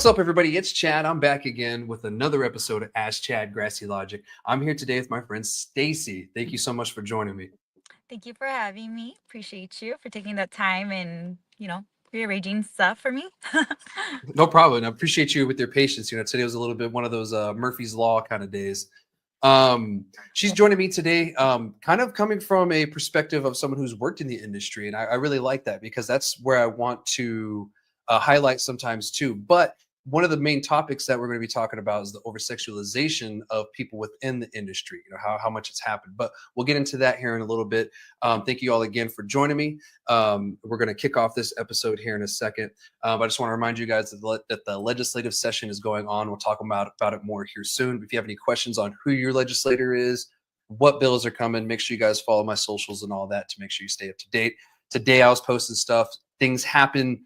up, everybody? It's Chad. I'm back again with another episode of Ask Chad Grassy Logic. I'm here today with my friend Stacey. Thank you so much for joining me. Thank you for having me. Appreciate you for taking that time and, rearranging stuff for me. No problem. I appreciate you with your patience. Today was a little bit one of those Murphy's Law kind of days. She's joining me today, kind of coming from a perspective of someone who's worked in the industry, and I really like that because that's where I want to highlight sometimes too. But one of the main topics that we're going to be talking about is the over sexualization of people within the industry. How much it's happened, but we'll get into that here in a little bit. Thank you all again for joining me. We're going to kick off this episode here in a second. But I just want to remind you guys that the legislative session is going on. We'll talk about it more here soon. If you have any questions on who your legislator is, what bills are coming, make sure you guys follow my socials and all that to make sure you stay up to date. Today I was posting stuff. Things happen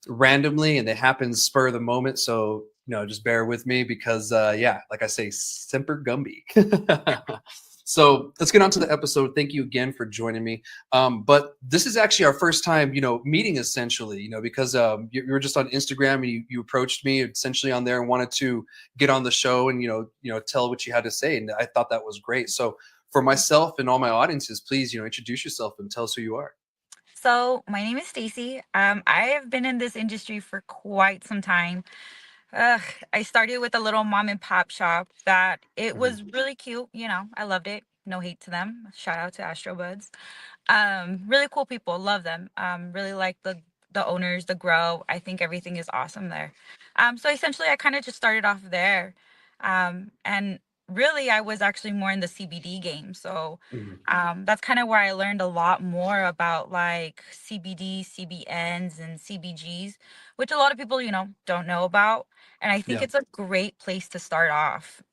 randomly and they happen spur of the moment. So, just bear with me because, like I say, Semper Gumby. So let's get on to the episode. Thank you again for joining me. But this is actually our first time, meeting essentially, because you were just on Instagram and you approached me essentially on there and wanted to get on the show and, tell what you had to say. And I thought that was great. So for myself and all my audiences, please, introduce yourself and tell us who you are. So, my name is Stacey. I have been in this industry for quite some time. Ugh, I started with a little mom and pop shop that it Mhm. was really cute. I loved it. No hate to them. Shout out to Astro Buds. Really cool people. Love them. Really like the owners, the grow. I think everything is awesome there. So essentially, I kind of just started off there, and really, I was actually more in the CBD game. So, Mhm. that's kind of where I learned a lot more about like CBD, CBNs, and CBGs, which a lot of people, don't know about. And I think Yeah. it's a great place to start off.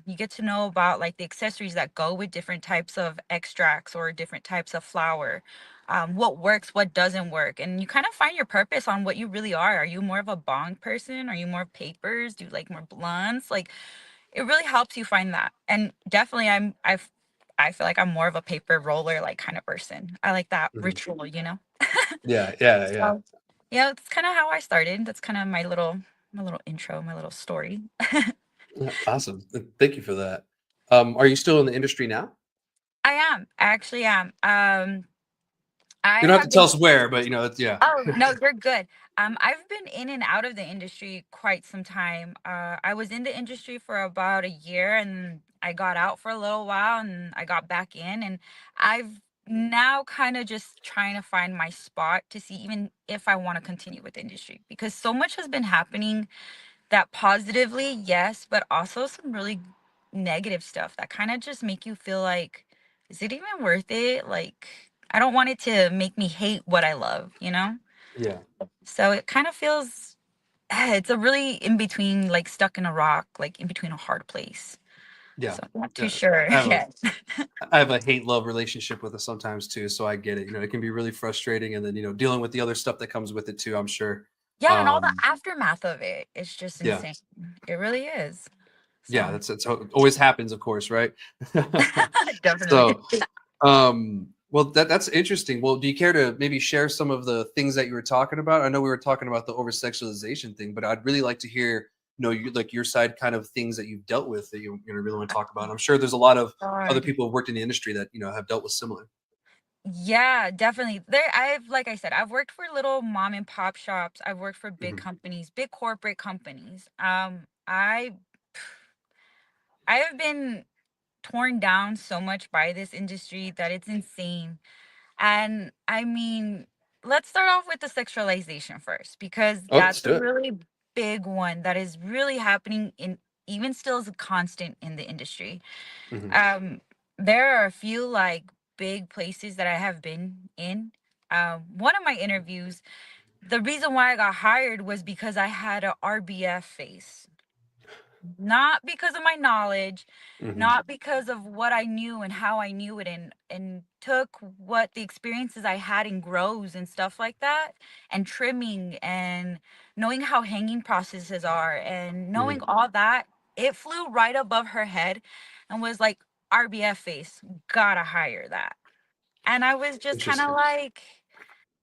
You get to know about like the accessories that go with different types of extracts or different types of flower, what works, what doesn't work. And you kind of find your purpose on what you really are. Are you more of a bong person? Are you more papers? Do you like more blunts? Like it really helps you find that. And definitely I feel like I'm more of a paper roller like kind of person. I like that Mhm. ritual. Yeah. Yeah. Yeah. So yeah, that's kind of how I started. That's kind of my little intro, my little story. Awesome. Thank you for that. Are you still in the industry now? I am. I actually am. I You don't have to have tell been. us where, but yeah. Oh, no, you're good. I've been in and out of the industry quite some time. I was in the industry for about a year and I got out for a little while and I got back in, and I've now kind of just trying to find my spot to see even if I want to continue with the industry because so much has been happening that positively, yes, but also some really negative stuff that kind of just make you feel like, is it even worth it? Like, I don't want it to make me hate what I love? Yeah. So it kind of feels, it's a really in between, like stuck in a rock, like in between a hard place. Yeah. So I'm not too Yeah. sure I have a yet. I have a hate love relationship with it sometimes too, so I get it. It can be really frustrating, and then dealing with the other stuff that comes with it too. I'm sure. Yeah, and all the Um, aftermath of it, it's just yeah, insane. It really is. yeah, So that's how it always happens, of course, right? definitely. So, well, that's interesting. Well, do you care to maybe share some of the things that you were talking about? I know we were talking about the over sexualization thing, but I'd really like to hear, your side kind of things that you've dealt with that you really want to talk about. I'm sure there's a lot of other God. people who've worked in the industry that have dealt with similar. Yeah, definitely. Like I said, I've worked for little mom and pop shops. I've worked for big Hmm. companies, big corporate companies. I have been torn down so much by this industry that it's insane. And I mean, let's start off with the sexualization first, because Oh, let's that's a do it. really big one that is really happening in even still is a constant in the industry. Hmm. Um, there are a few like big places that I have been in. One of my interviews, the reason why I got hired was because I had a RBF face, not because of my knowledge, Hmm. not because of what I knew and how I knew it, and took what the experiences I had in grows and stuff like that, and trimming and knowing how hanging processes are and knowing Hmm. all that. It flew right above her head and was like, RBF face, gotta hire that. And I was just kind of Interesting. like,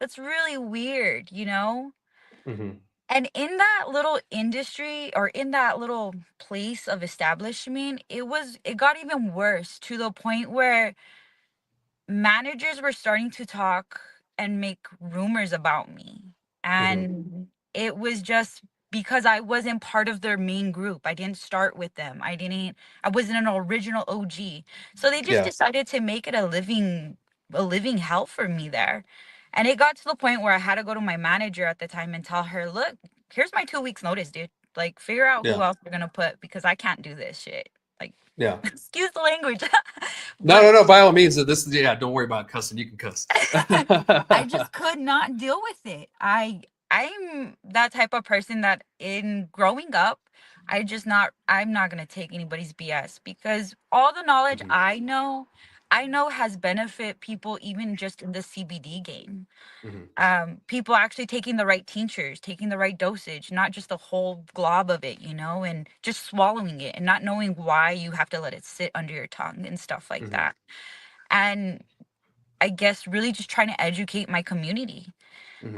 that's really weird. Hmm. And in that little industry or in that little place of establishment, it got even worse to the point where managers were starting to talk and make rumors about me. Hmm. And it was just because I wasn't part of their main group. I didn't start with them. I wasn't an original OG. So they just Yeah. decided to make it a living hell for me there. And it got to the point where I had to go to my manager at the time and tell her, "Look, here's my 2 weeks notice, dude. Like figure out who Yeah. else you're going to put because I can't do this shit." Like Yeah. excuse the language. No, But no, no. By all means, this is yeah. Don't worry about cussing. You can cuss. I just could not deal with it. I'm that type of person that in growing up, I'm not gonna take anybody's BS because all the knowledge Hmm. I know has benefit people even just in the CBD game. Hmm. People actually taking the right tinctures, taking the right dosage, not just a whole glob of it, and just swallowing it and not knowing why you have to let it sit under your tongue and stuff like Hmm. that. And I guess really just trying to educate my community. Hmm.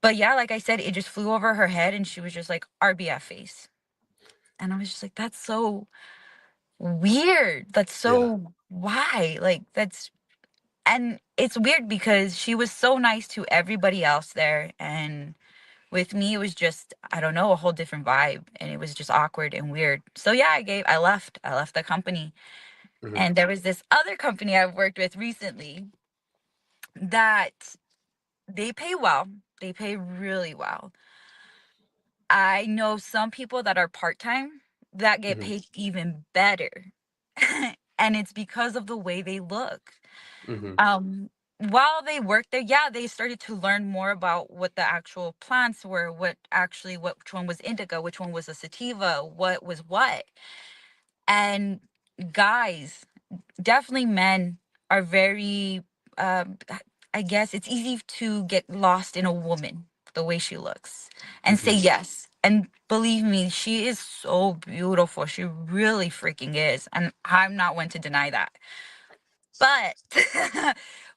But yeah, like I said, it just flew over her head and she was just like RBF face. And I was just like, that's so weird. That's Yeah. so why? Like and it's weird because she was so nice to everybody else there. And with me, it was just, I don't know, a whole different vibe. And it was just awkward and weird. So yeah, I left the company. Hmm. And there was this other company I've worked with recently that they pay well. They pay really well. I know some people that are part-time that get Hmm. paid even better. And it's because of the way they look. Hmm. While they worked there, yeah, they started to learn more about what the actual plants were, which one was indica, which one was a sativa, what was what. And guys, definitely men are very I guess it's easy to get lost in a woman the way she looks and say Hmm. yes. And believe me, she is so beautiful. She really freaking is. And I'm not one to deny that. But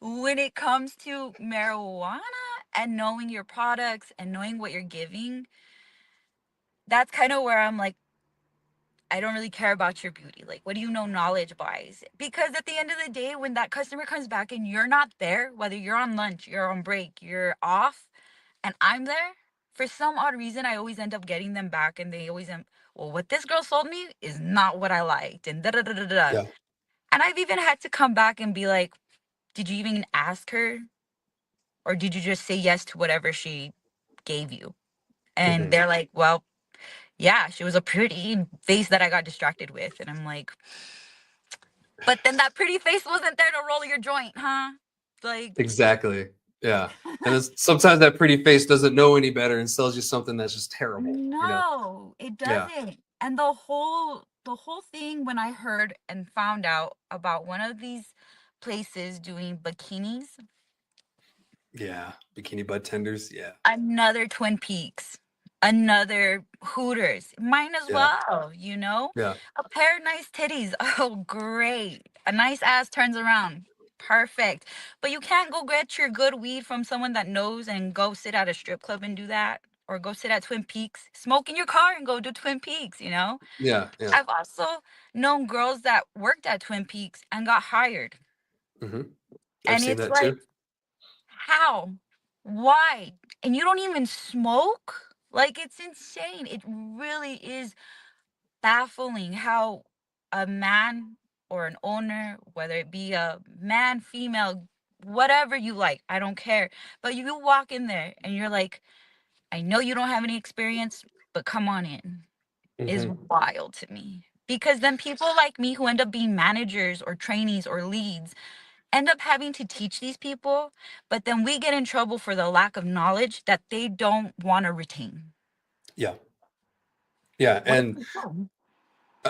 when it comes to marijuana and knowing your products and knowing what you're giving, that's kind of where I'm like, I don't really care about your beauty. Like, what do you know knowledge wise? Because at the end of the day, when that customer comes back and you're not there, whether you're on lunch, you're on break, you're off, and I'm there, for some odd reason, I always end up getting them back and they always am, well, what this girl sold me is not what I liked. And da da da da da. Yeah. And I've even had to come back and be like, did you even ask her? Or did you just say yes to whatever she gave you? And Hmm. they're like, well, yeah, she was a pretty face that I got distracted with. And I'm like, but then that pretty face wasn't there to roll your joint, huh? Like, Exactly. Yeah. And then sometimes that pretty face doesn't know any better and sells you something that's just terrible. no, it Yeah. doesn't. And the whole thing when I heard and found out about one of these places doing bikinis, Yeah. Bikini butt tenders. Yeah. another Twin Peaks, another Hooters. Might as Yeah. well. Yeah. A pair of nice titties. Oh, great. A nice ass turns around. Perfect. But you can't go get your good weed from someone that knows and go sit at a strip club and do that. Or go sit at Twin Peaks, smoke in your car and go to Twin Peaks. Yeah. Yeah. I've also known girls that worked at Twin Peaks and got hired. Hmm. I've And seen it's that like, too. how? Why? And you don't even smoke? Like, it's insane. It really is baffling how a man or an owner, whether it be a man, female, whatever you like, I don't care. But you walk in there and you're like, I know you don't have any experience, but come on in, is Hmm. wild to me. Because then people like me who end up being managers or trainees or leads end up having to teach these people, but then we get in trouble for the lack of knowledge that they don't want to retain. Yeah. Yeah. What And is it?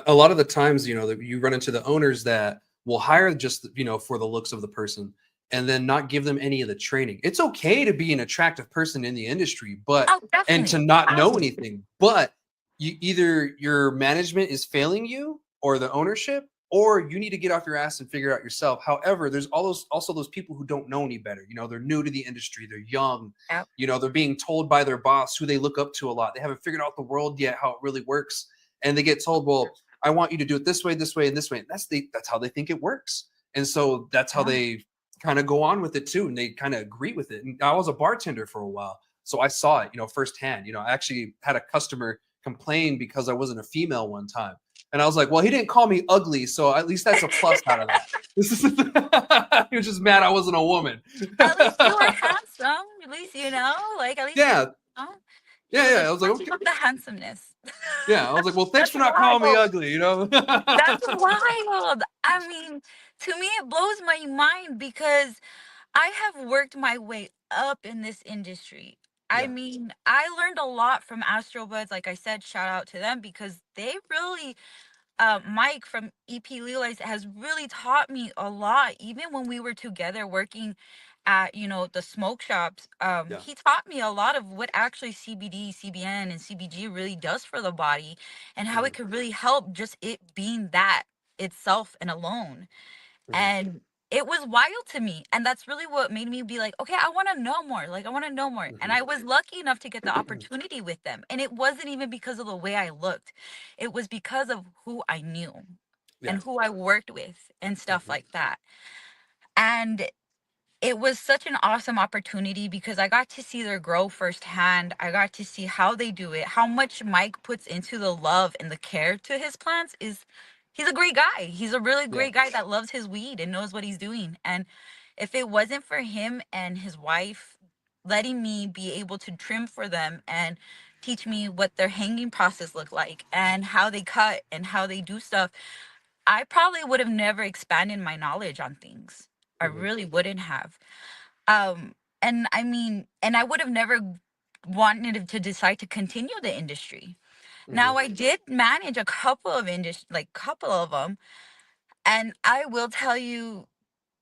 a lot of the times, that you run into the owners that will hire just, for the looks of the person and then not give them any of the training. It's okay to be an attractive person in the industry, but Oh, and to definitely. not know Absolutely. anything, but either your management is failing you or the ownership, or you need to get off your ass and figure it out yourself. However, there's all those also those people who don't know any better. You know, they're new to the industry, they're young, Yep. you know, they're being told by their boss who they look up to a lot. They haven't figured out the world yet, how it really works. And they get told, well, I want you to do it this way, and this way. And that's how they think it works. And so that's how Yeah. they kind of go on with it too. And they kind of agree with it. And I was a bartender for a while. So I saw it, you know, firsthand. You know, I actually had a customer complain because I wasn't a female one time. And I was like, well, he didn't call me ugly, so at least that's a plus out of that. This is he was just mad I wasn't a woman. At least you were handsome. At least like at least Yeah, know, he yeah, was yeah. I was like, attracted okay. of the handsomeness. Yeah, I was like, well, thanks That's for not calling me wild. ugly, you know? That's wild. I mean, to me, it blows my mind because I have worked my way up in this industry. I Yeah. mean, I learned a lot from Astrobuds. Like I said, shout out to them because they really Mike from EP Legalize has really taught me a lot. Even when we were together working at, the smoke shops, Yeah. he taught me a lot of what actually CBD, CBN, and CBG really does for the body, and how Hmm. it could really help just it being that itself and alone. Hmm. And it was wild to me, and that's really what made me be like, okay, I want to know more. Like, I want to know more. And Hmm. I was lucky enough to get the opportunity with them, and it wasn't even because of the way I looked. It was because of who I knew Yeah. and who I worked with and stuff Hmm. like that. And it was such an awesome opportunity because I got to see their grow firsthand. I got to see how they do it, how much Mike puts into the love and the care to his plants. Is He's a great guy. He's a really Yeah. great guy that loves his weed and knows what he's doing. And if it wasn't for him and his wife letting me be able to trim for them and teach me what their hanging process looked like and how they cut and how they do stuff, I probably would have never expanded my knowledge on things. I Hmm. really wouldn't have. And I mean, and I would have never wanted to decide to continue the industry. Hmm. Now I did manage a couple of couple of them, and I will tell you,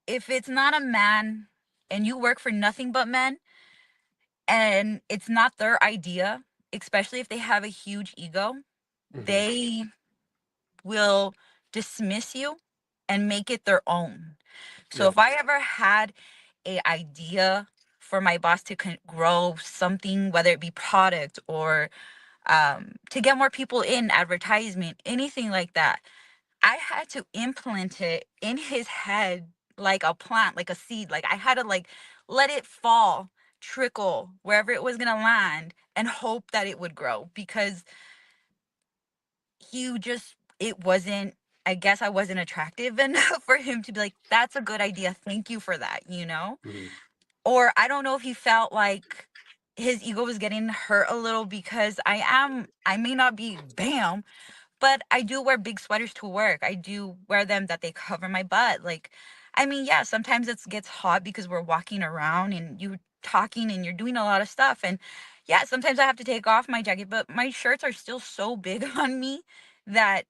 if it's not a man and you work for nothing but men and it's not their idea, especially if they have a huge ego, Hmm. they will dismiss you and make it their own. So Yeah. if I ever had a idea for my boss to grow something, whether it be product or to get more people in advertisement, anything like that, I had to implant it in his head like a plant, like a seed. Like I had to let it fall, trickle wherever it was gonna land, and hope that it would grow because it wasn't. I guess I wasn't attractive enough for him to be like, "That's a good idea. Thank you for that." Hmm. Or I don't know if he felt like his ego was getting hurt a little because I may not be bam, but I do wear big sweaters to work. I do wear them that they cover my butt. Like, I mean, yeah, sometimes it gets hot because we're walking around and you talking and you're doing a lot of stuff. And yeah, sometimes I have to take off my jacket, but my shirts are still so big on me that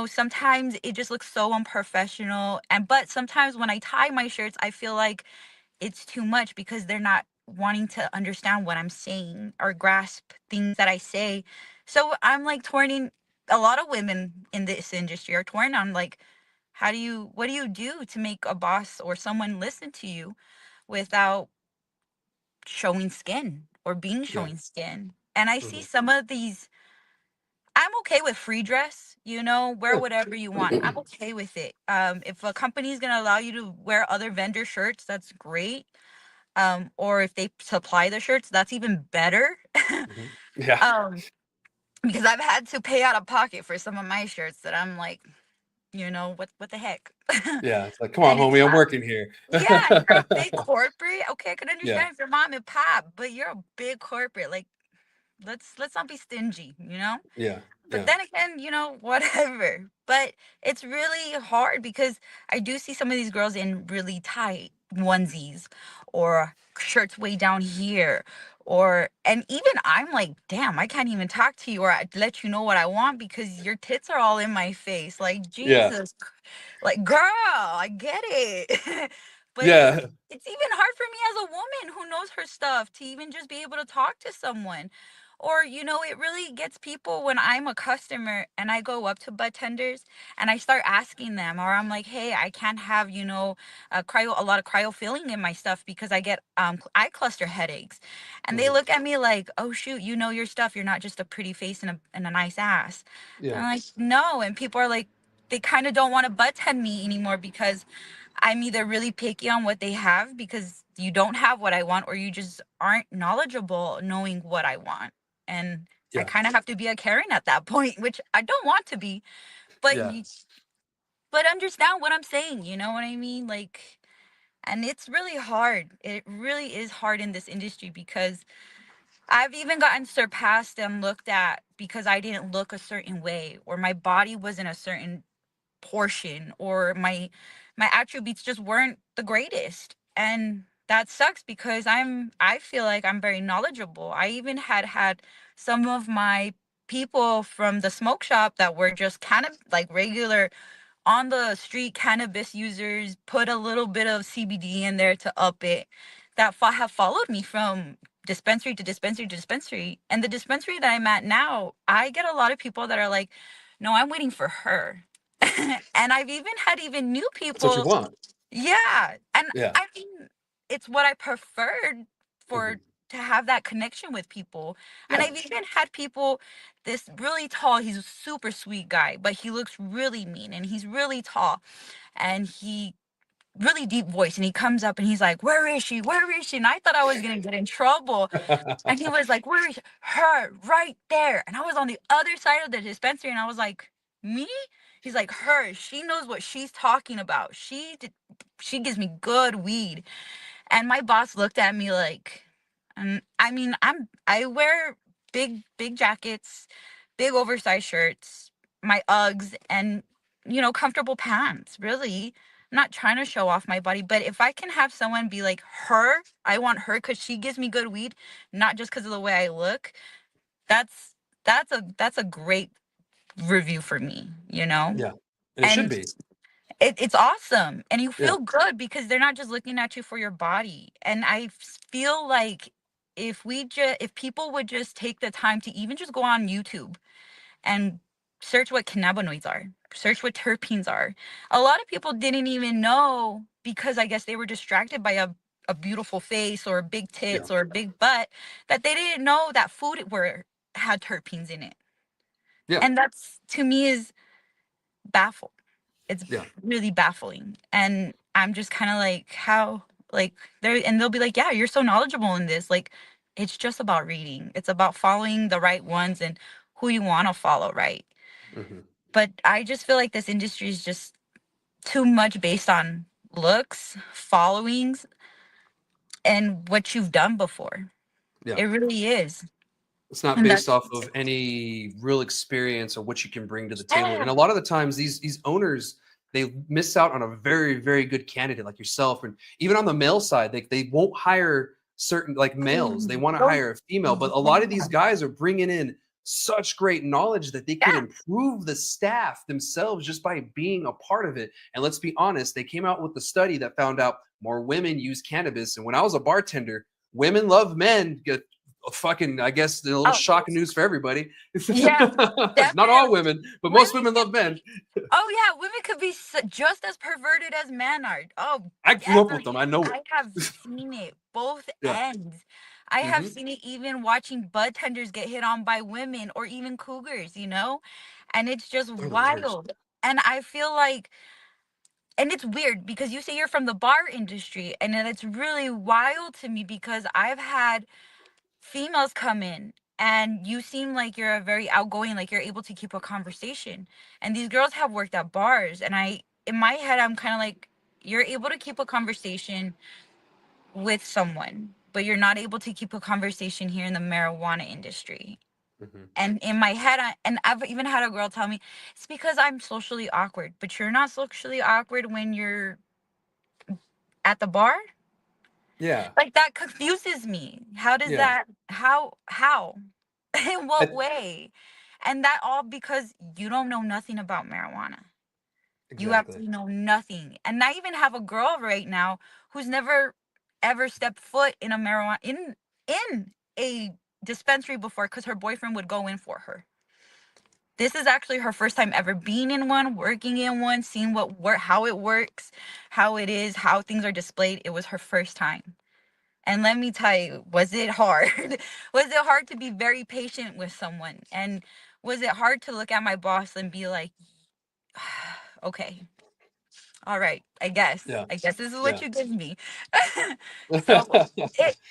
sometimes it just looks so unprofessional. But sometimes when I tie my shirts, I feel like it's too much because they're not wanting to understand what I'm saying or grasp things that I say. So I'm like torn in. A lot of women in this industry are torn on like, what do you do to make a boss or someone listen to you without showing skin or being Yeah. showing skin? And I see Hmm. some of these. I'm okay with free dress, wear Yeah. whatever you want. I'm okay with it. If a company is going to allow you to wear other vendor shirts, that's great. Or if they supply the shirts, that's even better. Hmm. Yeah. um, because I've had to pay out of pocket for some of my shirts that I'm like, what the heck? Yeah. It's like, come on, And it's homie, I'm not. working here. Yeah, you're a big corporate. Okay, I can Yeah. understand if you're mom and pop, but you're a big corporate. Like, let's not be stingy. Yeah. But Yeah. then again, whatever. But it's really hard because I do see some of these girls in really tight onesies or shirts way down here. And even I'm like, damn, I can't even talk to you or let you know what I want because your tits are all in my face. Like, Yeah. Jesus, like, girl, I get it. But Yeah. it's even hard for me as a woman who knows her stuff to even just be able to talk to someone Or, it really gets people when I'm a customer and I go up to bud tenders and I start asking them, or I'm like, hey, I can't have, a lot of cryo filling in my stuff because I get eye cluster headaches. And they Hmm. look at me like, oh shoot, you know your stuff. You're not just a pretty face and a nice ass. And Yeah. I'm like, no. And people are like, they kind of don't want to bud tend me anymore because I'm either really picky on what they have because you don't have what I want, or you just aren't knowledgeable knowing what I want. And I Yeah. kind of have to be a Karen at that point, which I don't want to be, but Yeah. but understand what I'm saying, you know what I mean? Like, and it's really hard. It really is hard in this industry because I've even gotten surpassed and looked at because I didn't look a certain way or my body wasn't a certain portion, or my attributes just weren't the greatest. And that sucks because I feel like I'm very knowledgeable. I even had some of my people from the smoke shop that were just kind of like regular on the street cannabis users, put a little bit of CBD in there to up it, that have followed me from dispensary to dispensary to dispensary. And the dispensary that I'm at now, I get a lot of people that are like, no, I'm waiting for her. And I've even had even new That's what you people. want. Yeah. And Yeah. I mean, it's what I preferred for, Hmm. to have that connection with people. And Yeah. I've even had people, this really tall, he's a super sweet guy, but he looks really mean and he's really tall and he really deep voice, and he comes up and he's like, where is she? Where is she? And I thought I was gonna get in trouble. And he was like, where is her? Right there. And I was on the other side of the dispensary and I was like, me? He's like, her. She knows what she's talking about. She gives me good weed. And my boss looked at me like, I mean, I wear big jackets, big oversized shirts, my Uggs, and comfortable pants. Really, I'm not trying to show off my body, but if I can have someone be like her, I want her because she gives me good weed, not just because of the way I look. That's that's a great review for me, Yeah. And it should and be. it's awesome, and you Yeah. feel good because they're not just looking at you for your body. And feel like if people would just take the time to even just go on YouTube and search what cannabinoids are, search what terpenes are. A lot of people didn't even know because I guess they were distracted by a beautiful face or big Yeah. tits or a big butt, that they didn't know that food were had terpenes in it. Yeah. And that's, to me, is baffled. It's Yeah. really baffling. And I'm just kind of like, how, like, they'll be like, yeah, you're so knowledgeable in this. Like, it's just about reading. It's about following the right ones and who you want to follow, right? Hmm. But I just feel like this industry is just too much based on looks, followings, and what you've done before. Yeah. It really is. It's not And based that's, off of any real experience or what you can bring to the table. yeah. And a lot of the times these owners, they miss out on a very, very good candidate like yourself. And even on the male side, they won't hire certain like males. They want to Those- hire a female. But a lot of these guys are bringing in such great knowledge that they could yeah. improve the staff themselves just by being a part of it. And let's be honest, they came out with the study that found out more women use cannabis. And when I was a bartender, women love men. Fucking, I guess, a little Oh, shocking news for everybody. yeah, Not all definitely. women, but most Women women can love men. Oh yeah, women could be just as perverted as men are. Oh, I grew up with them. definitely. I know it. I have seen it both Yeah. ends. I have Hmm. seen it even watching bud tenders get hit on by women or even cougars. And it's just They're the worst. wild. And I feel like, and it's weird because you say you're from the bar industry, and then it's really wild to me because I've had females come in and you seem like you're a very outgoing, like you're able to keep a conversation. And these girls have worked at bars, and in my head, I'm kind of like, you're able to keep a conversation with someone, but you're not able to keep a conversation here in the marijuana industry. Hmm. And in my head, and I've even had a girl tell me, it's because I'm socially awkward. But you're not socially awkward when you're at the bar. Yeah. Like, that confuses me. How does Yeah. that, how in what I, way? And that all because you don't know nothing about marijuana. You exactly. absolutely know nothing. And I even have a girl right now who's never ever stepped foot in a marijuana in a dispensary before because her boyfriend would go in for her. This is actually her first time ever being in one, working in one, seeing how it works, how it is, how things are displayed. It was her first time. And let me tell you, was it hard? Was it hard to be very patient with someone? And was it hard to look at my boss and be like, okay, all right, I guess. Yeah. I guess this is what Yeah. you give me. So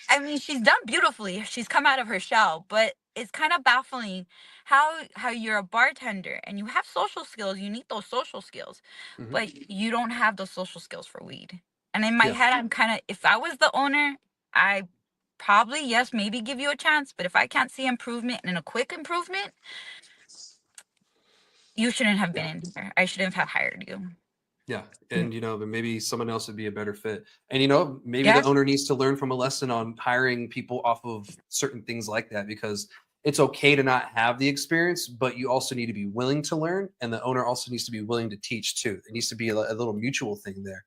I mean, she's done beautifully. She's come out of her shell, but it's kind of baffling how you're a bartender and you have social skills. You need those social skills, Mhm. but you don't have those social skills for weed. And in my Yeah. head, I'm kind of, if I was the owner, I probably, yes, maybe give you a chance. But if I can't see improvement and a quick improvement, you shouldn't have Yeah. been in here. I shouldn't have hired you. Yeah. Mm. And, but maybe someone else would be a better fit. And, maybe the Yeah. owner needs to learn from a lesson on hiring people off of certain things like that, because it's okay to not have the experience, but you also need to be willing to learn. And the owner also needs to be willing to teach too. It needs to be a little mutual thing there.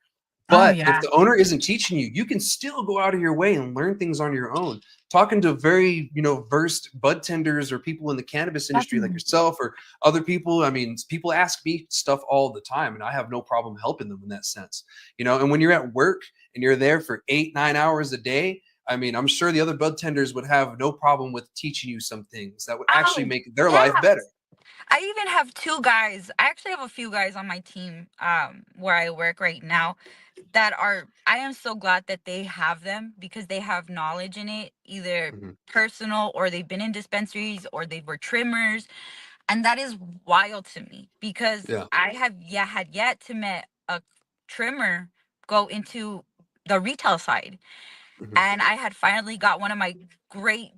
Oh, But if yeah. the owner isn't teaching you, you can still go out of your way and learn things on your own. Talking to very, versed bud tenders or people in the cannabis industry like Definitely. yourself or other people. I mean, people ask me stuff all the time, and I have no problem helping them in that sense. And when you're at work and you're there for 8, 9 hours a day, I mean, I'm sure the other bud tenders would have no problem with teaching you some things that would actually Oh, make their life yeah. better. I even have two guys. I actually have a few guys on my team where I work right now that are, I am so glad that they have them because they have knowledge in it, either Mhm. personal or they've been in dispensaries or they were trimmers. And that is wild to me because Yeah. I have had yet to met a trimmer go into the retail side. Mhm. And I had finally got one of my great,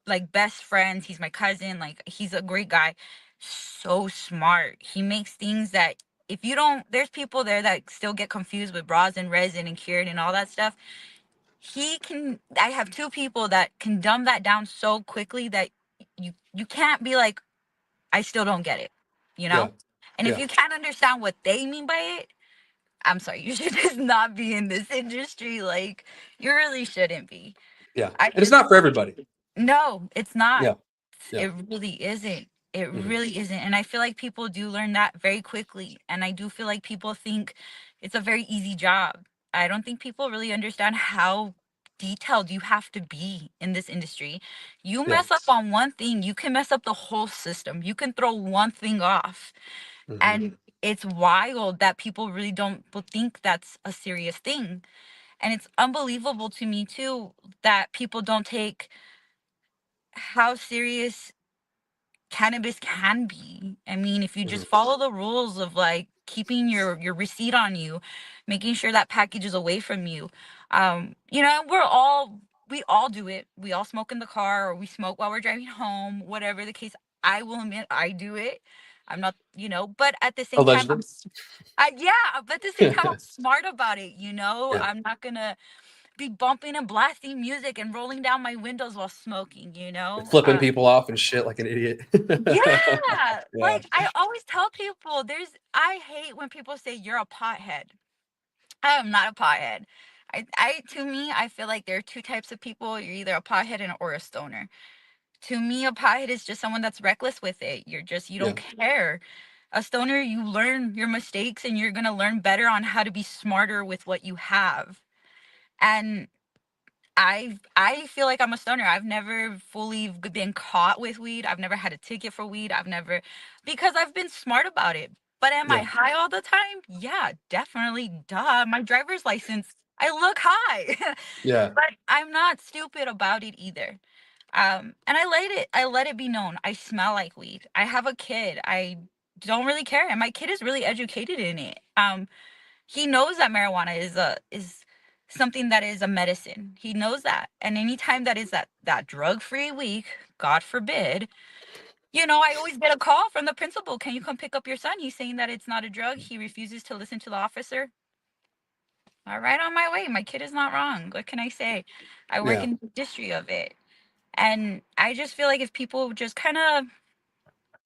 like, best friends. He's my cousin. Like, he's a great guy. So smart. He makes things that, if you don't, there's people there that still get confused with rosin, resin, and cured and all that stuff. I have two people that can dumb that down so quickly that you can't be like, I still don't get it, you Yeah. know? And if Yeah. you can't understand what they mean by it, I'm sorry, you should just not be in this industry. Like, you really shouldn't be. Yeah. I And it's just not for everybody. No, it's not. Yeah. Yeah. It really isn't. It Mhm. really isn't. And I feel like people do learn that very quickly. And I do feel like people think it's a very easy job. I don't think people really understand how detailed you have to be in this industry. You Yeah. mess up on one thing, you can mess up the whole system. You can throw one thing off. Mhm. And it's wild that people really don't think that's a serious thing. And it's unbelievable to me too that people don't take how serious cannabis can be. I mean, if you Mhm. just follow the rules of like keeping your receipt on you, making sure that package is away from you. We all do it. We all smoke in the car or we smoke while we're driving home, whatever the case. I will admit I do it. I'm not, but at the same time, Allegedly. yeah, but at the same time, I'm smart about it. Yeah. I'm not gonna be bumping and blasting music and rolling down my windows while smoking. Flipping people off and shit like an idiot. Yeah, Yeah. like I always tell people, I hate when people say you're a pothead. I am not a pothead. To me, I feel like there are two types of people. You're either a pothead or a stoner. To me, a pothead is just someone that's reckless with it. You don't Yeah. care. A stoner, you learn your mistakes and you're gonna learn better on how to be smarter with what you have. And I feel like I'm a stoner. I've never fully been caught with weed. I've never had a ticket for weed. I've never because I've been smart about it. But am I Yeah. high all the time? Yeah, definitely. Duh. My driver's license, I look high. Yeah. But I'm not stupid about it either. And I let it be known. I smell like weed. I have a kid. I don't really care. And my kid is really educated in it. He knows that marijuana is something that is a medicine. He knows that. And anytime that is that drug-free week, God forbid, I always get a call from the principal. Can you come pick up your son? He's saying that it's not a drug. He refuses to listen to the officer. All right, on my way. My kid is not wrong. What can I say? I work Yeah. in the industry of it. And I just feel like if people just kind of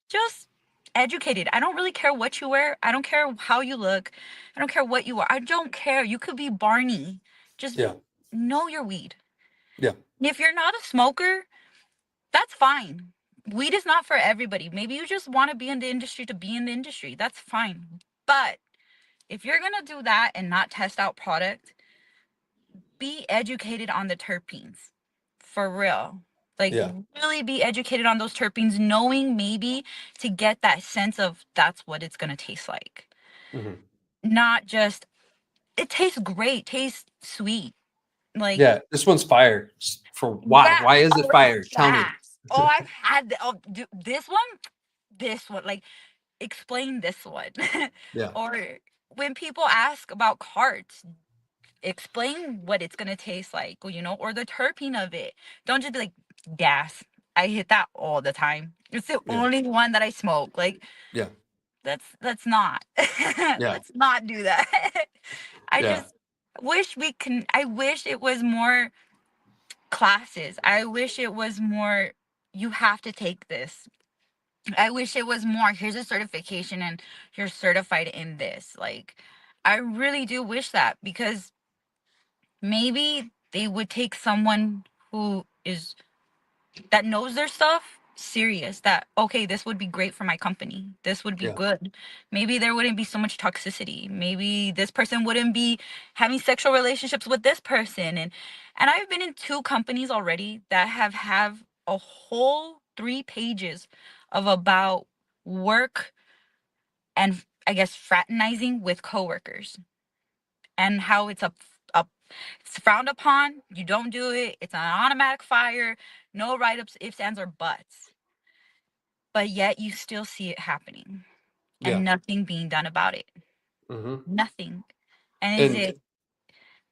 just educated. I don't really care what you wear. I don't care how you look. I don't care what you are. I don't care. You could be Barney. Just Yeah. know your weed. Yeah. And if you're not a smoker, That's fine. Weed is not for everybody. Maybe you just want to be in the industry to be in the industry. That's fine. But if you're going to do that and not test out product, be educated on the terpenes. For real. Like, Yeah. really be educated on those terpenes, knowing maybe to get that sense of that's what it's going to taste like. Hmm. Not just, it tastes great, tastes sweet. Like, Yeah. This one's fire. For why? yeah. Why is it Oh, it's fire? Tell me. gas. Oh, I've had this one. This one. Like, explain this one. Yeah. Or when people ask about carts, explain what it's gonna taste like, or the terpene of it. Don't just be like gas. I hit that all the time. It's the Yeah. only one that I smoke. Like, Yeah. let's not. Yeah. Let's not do that. I Yeah. just I wish it was more classes. I wish it was more, you have to take this. I wish it was more, here's a certification and you're certified in this. Like, I really do wish that, because maybe they would take someone who is that knows their stuff serious, that okay, this would be great for my company, this would be Yeah. good. Maybe there wouldn't be so much toxicity, maybe this person wouldn't be having sexual relationships with this person. And I've been in two companies already that have a whole 3 pages of about work and, I guess, fraternizing with coworkers, and how it's it's frowned upon. You don't do it. It's an automatic fire. No write-ups, ifs, ands, or buts. But yet you still see it happening Yeah. and nothing being done about it. Hmm. Nothing. And And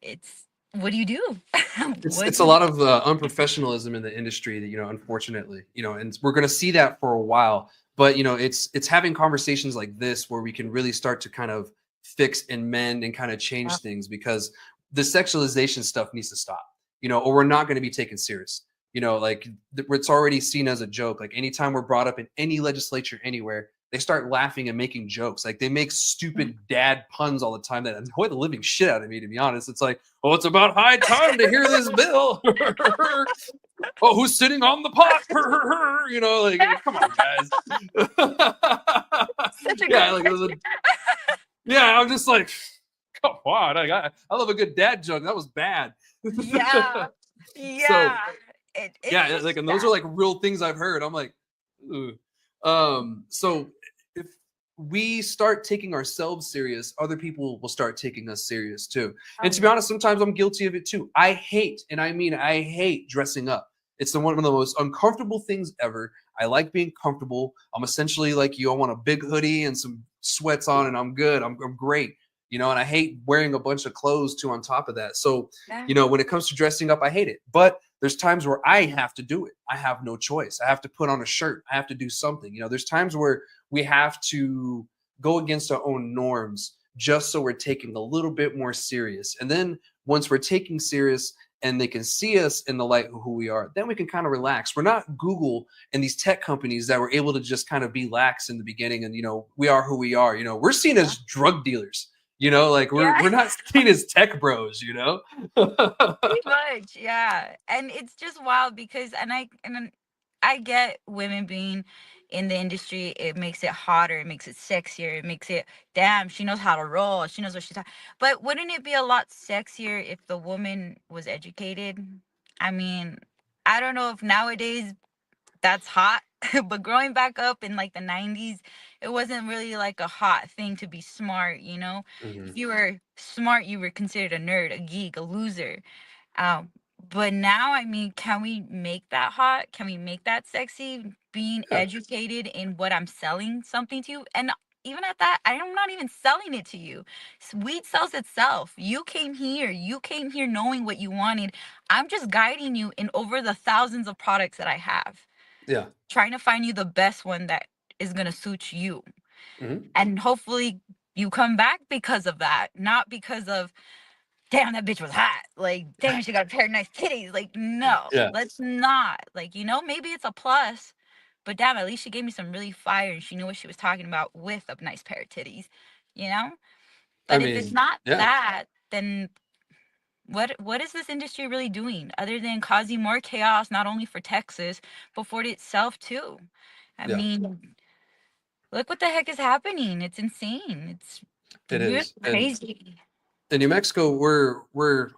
it's what do you do? What it's do a you lot of unprofessionalism in the industry that, unfortunately, and we're going to see that for a while. But it's having conversations like this where we can really start to kind of fix and mend and kind of change things, because the sexualization stuff needs to stop, or we're not going to be taken serious. Like it's already seen as a joke. Like anytime we're brought up in any legislature anywhere, they start laughing and making jokes. Like they make stupid dad puns all the time that annoy the living shit out of me, to be honest. It's like, oh, it's about high time to hear this bill. Oh, who's sitting on the pot? Like, come on, guys. such a Yeah, good like it was question. a, yeah, I'm just like, come on. I love a good dad joke. That was bad. Yeah. So Yeah. It's yeah, just like, and those are that. like real things I've heard. I'm like, ugh. So if we start taking ourselves serious, other people will start taking us serious too. Oh And to be yeah. honest, sometimes I'm guilty of it too. I hate, and I mean I hate dressing up. It's one of the most uncomfortable things ever. I like being comfortable. I'm essentially like you. I want a big hoodie and some sweats on, and I'm good. I'm great. And I hate wearing a bunch of clothes too on top of that. So, Yeah. when it comes to dressing up, I hate it. But there's times where I have to do it. I have no choice. I have to put on a shirt. I have to do something. There's times where we have to go against our own norms just so we're taking a little bit more serious. And then once we're taking serious and they can see us in the light of who we are, then we can kind of relax. We're not Google and these tech companies that were able to just kind of be lax in the beginning and, we are who we are. We're seen as drug dealers. Like we're Yeah. not seen as tech bros. Pretty much, yeah. And it's just wild because, I get women being in the industry. It makes it hotter. It makes it sexier. It makes it, damn, she knows how to roll. She knows what she's talking. But wouldn't it be a lot sexier if the woman was educated? I mean, I don't know if nowadays that's hot. But growing back up in like the 90s, it wasn't really like a hot thing to be smart, you know? Mhm. If you were smart, you were considered a nerd, a geek, a loser. Um, but now, I mean, can we make that hot? Can we make that sexy? Being Yeah. educated in what I'm selling something to you. And even at that, I'm not even selling it to you. Weed sells itself. You came here. You came here knowing what you wanted. I'm just guiding you in over the thousands of products that I have, Yeah. trying to find you the best one that is going to suit you. Mhm. And hopefully you come back because of that, not because of, damn, that bitch was hot. Like, damn, she got a pair of nice titties. Like, no, Yeah. let's not. Like, maybe it's a plus, but damn, at least she gave me some really fire and she knew what she was talking about with a nice pair of titties, you know? I But if it's mean, not yeah. that, then What is this industry really doing other than causing more chaos, not only for Texas, but for itself too? I Yeah, mean, look what the heck is happening. It's insane. It's it really is. And crazy. in New Mexico, we're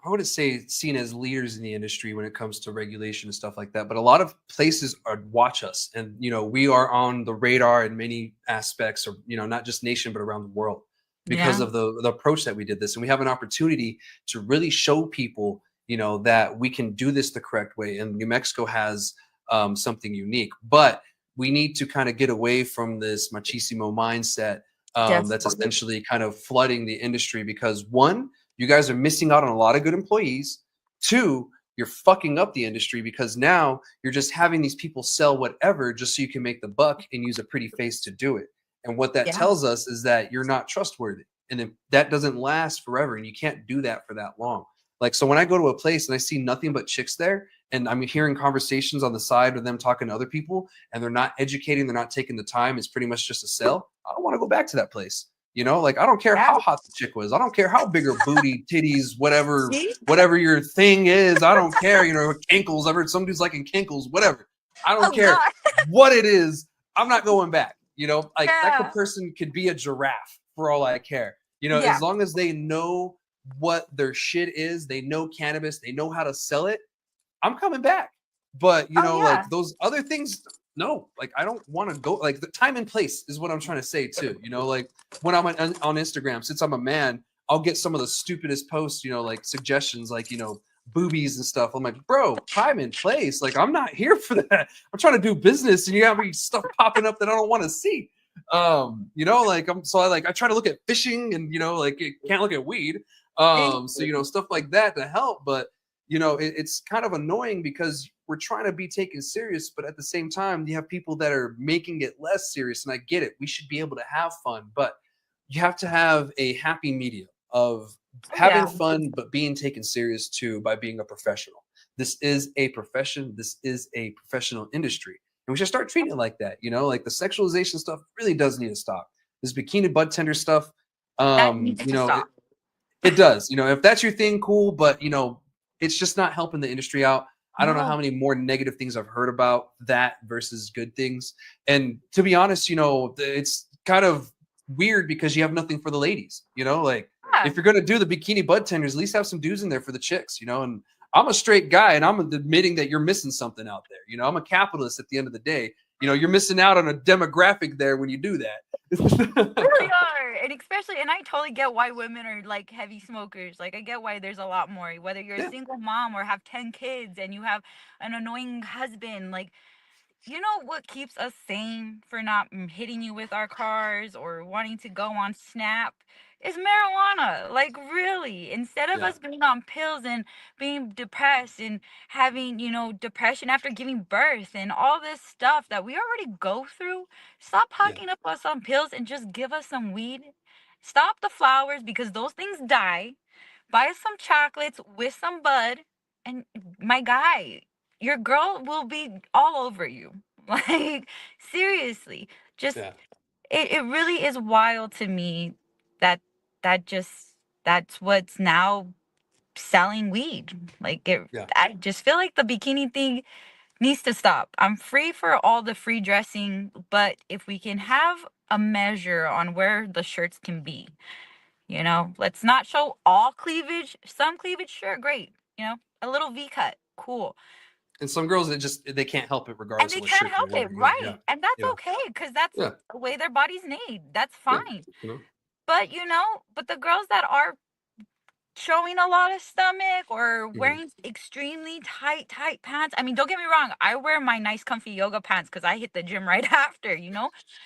I wouldn't say seen as leaders in the industry when it comes to regulation and stuff like that. But a lot of places are watch us, and we are on the radar in many aspects, or not just nation but around the world, because Yeah. of the approach that we did this, and we have an opportunity to really show people, that we can do this the correct way. And New Mexico has something unique, but we need to kind of get away from this machismo mindset that's Definitely. essentially kind of flooding the industry because one, you guys are missing out on a lot of good employees. Two, you're fucking up the industry because now you're just having these people sell whatever just so you can make the buck and use a pretty face to do it. And what that Yeah. tells us is that you're not trustworthy. And then that doesn't last forever. And you can't do that for that long. Like, so when I go to a place and I see nothing but chicks there, and I'm hearing conversations on the side of them talking to other people, and they're not educating, they're not taking the time, it's pretty much just a sell. I don't want to go back to that place. Like I don't care Yeah. how hot the chick was. I don't care how big her booty, titties, whatever, See? whatever your thing is. I don't care. Ankles. I've heard some dudes liking ankles, whatever. I don't Oh care God. what it is. I'm not going back. Like that Yeah. person could be a giraffe for all I care. Yeah. As long as they know what their shit is, they know cannabis, they know how to sell it, I'm coming back. But Oh like yeah. those other things, no. Like I don't want to go. Like the time and place is what I'm trying to say too. Like when I'm on Instagram, since I'm a man, I'll get some of the stupidest posts. Like suggestions, like boobies and stuff. I'm like, bro, time and place. Like I'm not here for that. I'm trying to do business, and you have me stuff popping up that I don't want to see. Like I try to look at fishing, and like you can't look at weed. So stuff like that to help, but it's kind of annoying because we're trying to be taken serious, but at the same time, you have people that are making it less serious. And I get it. We should be able to have fun, but you have to have a happy medium of Oh having yeah. fun, but being taken serious too by being a professional. This is a profession. This is a professional industry. And we should start treating it like that. Like the sexualization stuff really does need to stop. This bikini bud tender stuff, That needs to it, stop. it does. If that's your thing, cool. But it's just not helping the industry out. I don't know how No. many more negative things I've heard about that versus good things. And to be honest, it's kind of weird because you have nothing for the ladies. Like Yeah. if you're gonna do the bikini bud tenders, at least have some dudes in there for the chicks. And I'm a straight guy, and I'm admitting that you're missing something out there. I'm a capitalist at the end of the day. You're missing out on a demographic there when you do Really that. are. And especially, and I totally get why women are like heavy smokers. Like I get why there's a lot more. Whether you're a Yeah, single mom or have 10 kids and you have an annoying husband, like, you know what keeps us sane for not hitting you with our cars or wanting to go on Snap is marijuana. Like, really, instead of yeah, us being on pills and being depressed and having, depression after giving birth and all this stuff that we already go through, stop yeah, hocking up us on pills and just give us some weed. Stop the flowers because those things die. Buy us some chocolates with some bud, and my guy, your girl will be all over you. Like, seriously, just yeah, it really is wild to me that that just that's what's now selling weed. Like it, yeah. I just feel like the bikini thing needs to stop. I'm free for all the free dressing, but if we can have a measure on where the shirts can be, let's not show all cleavage. Some cleavage, sure, great. A little V cut, cool. And some girls they can't help it And regardless they of what can't shirt they're help it, wearing. Yeah, yeah, right? And that's yeah, okay because that's yeah, the way their body's made. That's yeah. fine. But the girls that are showing a lot of stomach or Hmm. wearing extremely tight pants. I mean, don't get me wrong. I wear my nice, comfy yoga pants because I hit the gym right after.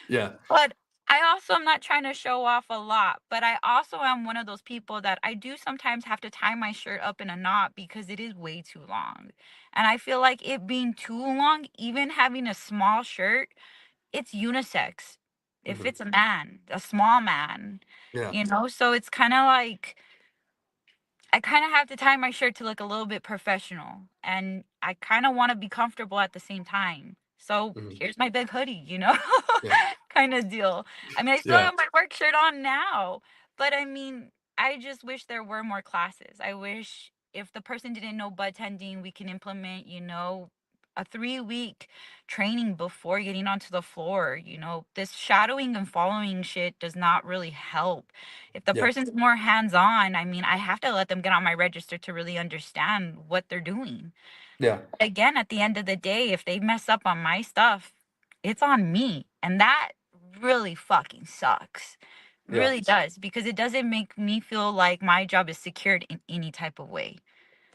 Yeah. But I also am not trying to show off a lot, but I also am one of those people that I do sometimes have to tie my shirt up in a knot because it is way too long. And I feel like it being too long, even having a small shirt, it's unisex. If Hmm. it's a man, a small man, Yeah. so it's kind of like I kind of have to tie my shirt to look a little bit professional, and I kind of want to be comfortable at the same time. So Hmm. here's my big hoodie, Yeah. kind of deal. I mean, I still Yeah. have my work shirt on now, but I mean, I just wish there were more classes. I wish if the person didn't know bud tending, we can implement, a 3-week training before getting onto the floor. This shadowing and following shit does not really help. If the Yeah. person's more hands on, I mean, I have to let them get on my register to really understand what they're doing. Yeah. Again, at the end of the day, if they mess up on my stuff, it's on me. And that really fucking sucks. Yeah. Really does, because it doesn't make me feel like my job is secured in any type of way.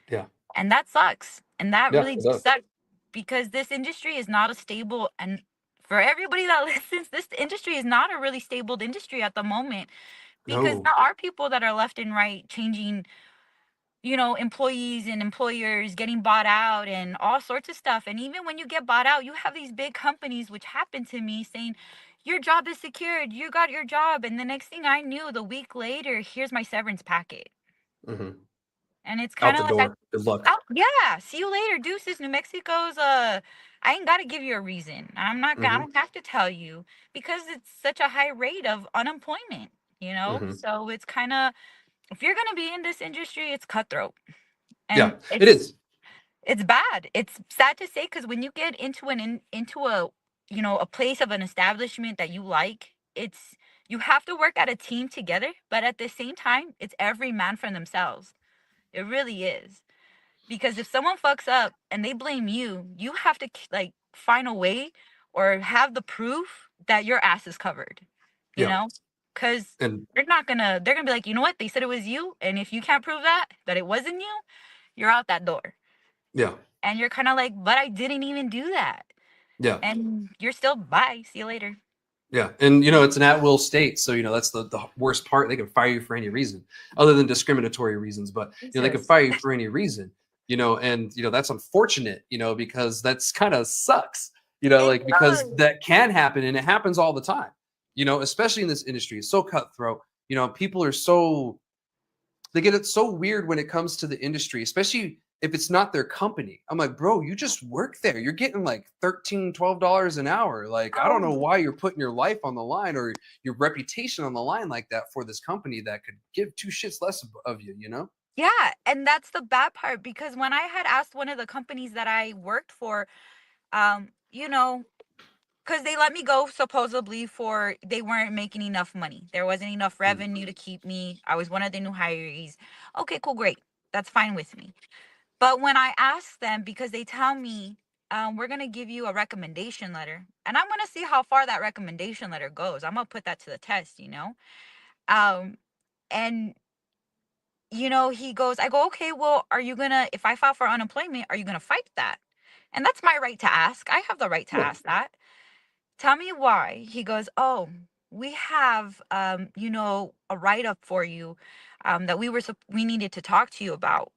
Yeah. And that sucks. And that Yeah. really It does. sucks because this industry is not a stable, and for everybody that listens, this industry is not a really stable industry at the moment, because No. there are people that are left and right changing, employees and employers getting bought out and all sorts of stuff. And even when you get bought out, you have these big companies, which happened to me, saying, your job is secured, you got your job. And the next thing I knew, the week later, here's my severance packet. Hmm. And it's Out kind the of like, door. Good luck. oh, yeah, see you later, deuces. New Mexico's, I ain't got to give you a reason. I Hmm. don't have to tell you, because it's such a high rate of unemployment, Hmm. So it's kind of, if you're going to be in this industry, it's cutthroat. Yeah. And It is. it's bad. It's sad to say, because when you get into into a, a place of an establishment that you like, it's, you have to work at a team together, but at the same time, it's every man for themselves. It really is. Because if someone fucks up and they blame you, you have to like find a way or have the proof that your ass is covered. You Yeah. know? Cuz And they're going to be like, "You know what? They said it was you, and if you can't prove that it wasn't you, you're out that door." yeah. And you're kind of like, "But I didn't even do that." Yeah. And you're still, bye, see you later. Yeah. And it's an at will state. So, that's the worst part. They can fire you for any reason other than discriminatory reasons. But, they can Jesus. fire you for any reason, and, that's unfortunate, because that's kind of sucks, It like, because does. that can happen and it happens all the time, especially in this industry. It's so cutthroat. People are so, they get it so weird when it comes to the industry, especially if it's not their company. I'm like, bro, you just work there. You're getting like $13, $12 an hour. Like, I don't Oh, know why you're putting your life on the line or your reputation on the line like that for this company that could give two shits less of you, yeah, and that's the bad part, because when I had asked one of the companies that I worked for, um, you know, because they let me go supposedly for they weren't making enough money. There wasn't enough Mm. revenue to keep me. I was one of the new hirees. Okay, cool, great. That's fine with me. But when I ask them, because they tell me, we're going to give you a recommendation letter, and I'm going to see how far that recommendation letter goes. I'm going to put that to the test. Um, and, he goes, I go, okay, well, are you going to, if I file for unemployment, are you going to fight that? And that's my right to ask. I have the right to Yeah. ask that. Tell me why. He goes, oh, we have, a write up for you, that we needed to talk to you about.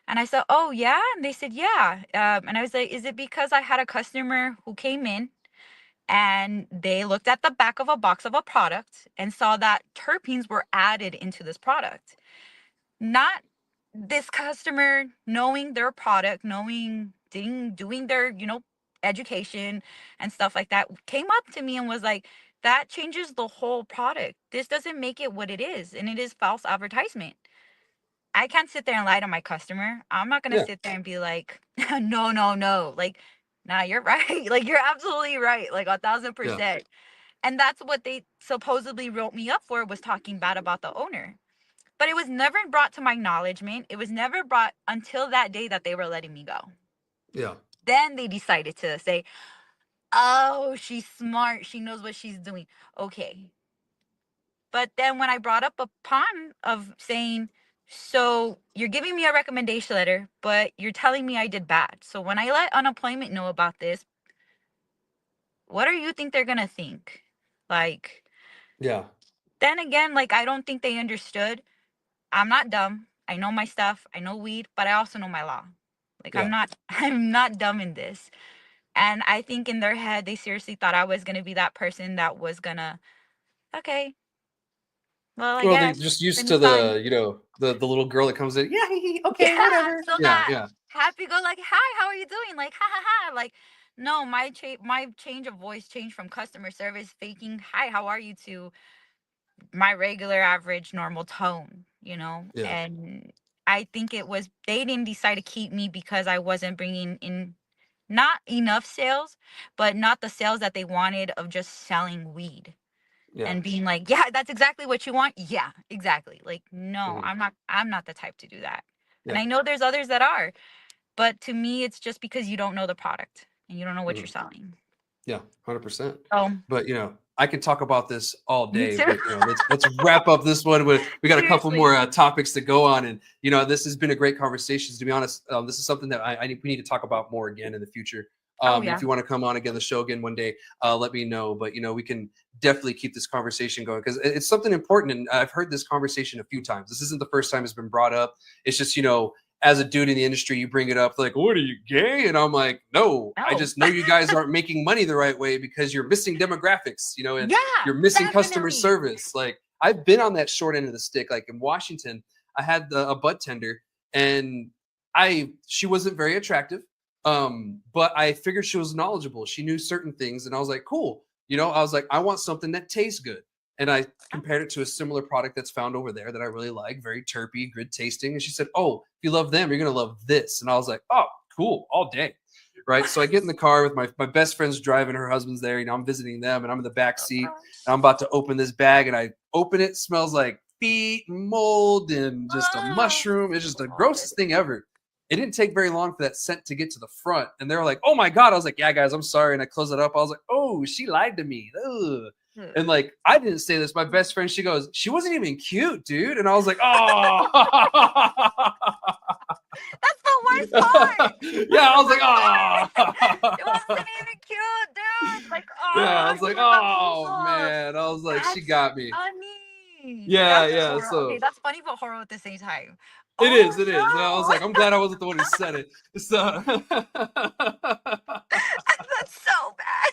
And I said, oh, yeah. And they said, yeah. And I was like, is it because I had a customer who came in and they looked at the back of a box of a product and saw that terpenes were added into this product? Not this customer knowing their product, knowing, doing their, education and stuff like that, came up to me and was like, that changes the whole product. This doesn't make it what it is, and it is false advertisement. I can't sit there and lie to my customer. I'm not going to Yeah. sit there and be like, no, no, no. Like, nah, you're right. Like, you're absolutely right. Like, a thousand Yeah. percent. And that's what they supposedly wrote me up for, was talking bad about the owner. But it was never brought to my acknowledgement. It was never brought until that day that they were letting me go. Yeah. Then they decided to say, oh, she's smart. She knows what she's doing. Okay. But then when I brought up upon of saying, so you're giving me a recommendation letter, but you're telling me I did bad. So when I let unemployment know about this, what do you think they're going to think? Like, Yeah. then again, like, I don't think they understood. I'm not dumb. I know my stuff. I know weed, but I also know my law. Like, I'm Yeah. not I'm not dumb in this. And I think in their head they seriously thought I was going to be that person that was going to, okay, well, I Well, they guess just then used to it's fine. the little girl that comes in. Yeah. Okay. Yeah, Whatever. so Yeah. that Yeah. happy go like, "Hi, how are you doing?" Like, "Ha ha ha." Like, no, my change of voice changed from customer service faking, "Hi, how are you?" to my regular average normal tone. Yeah. And I think it was they didn't decide to keep me because I wasn't bringing in not enough sales, but not the sales that they wanted of just selling weed Yeah. and being like, yeah, that's exactly what you want. Yeah, exactly. Like, no, Mhm. I'm not the type to do that. And Yeah. I know there's others that are, but to me, it's just because you don't know the product and you don't know what you're Mhm. selling. Yeah, 100%. Oh, But, I could talk about this all me day, too. but, let's wrap up this one with we got a couple Seriously. more topics to go on. And, this has been a great conversation. To be honest, this is something that we need to talk about more again in the future. Oh, And if yeah. you want to come on again, the show again one day, let me know. But, we can definitely keep this conversation going because it's something important. And I've heard this conversation a few times. This isn't the first time it's been brought up. It's just, as a dude in the industry, you bring it up like, what are you, gay? And I'm like, no, I No. just know you guys aren't making money the right way because you're missing demographics, and Yeah, you're missing customer definitely. service. Like I've been on that short end of the stick. Like in Washington, I had a bud tender and she wasn't very attractive. But I figured she was knowledgeable. She knew certain things. And I was like, cool. I was like, I want something that tastes good. And I compared it to a similar product that's found over there that I really like, very terpy, good tasting. And she said, oh, if you love them, you're going to love this. And I was like, oh, cool, all day. Right. So I get in the car with my best friend's driving, her husband's there. I'm visiting them and I'm in the back Oh, seat. And gosh. I'm about to open this bag and I open it, smells like feet, mold, and just a Oh, mushroom. It's just the God. grossest thing ever. It didn't take very long for that scent to get to the front. And they were like, oh my God. I was like, yeah, guys, I'm sorry. And I closed it up. I was like, oh, she lied to me. Ugh. Ugh. And like, I didn't say this. My best friend, she goes, she wasn't even cute, dude. And I was like, oh, That's the worst part. yeah. That's I the was like, worst part. It oh, wasn't even cute, dude. Like, yeah. I oh, was she like, was the oh people. man. I was like, she That's got me. funny. Yeah, That's yeah. horrible. Okay, So that's funny but horrible at the same time. it Oh is, it is. And I was no. like, I'm glad I wasn't the one who said it. So That's so bad.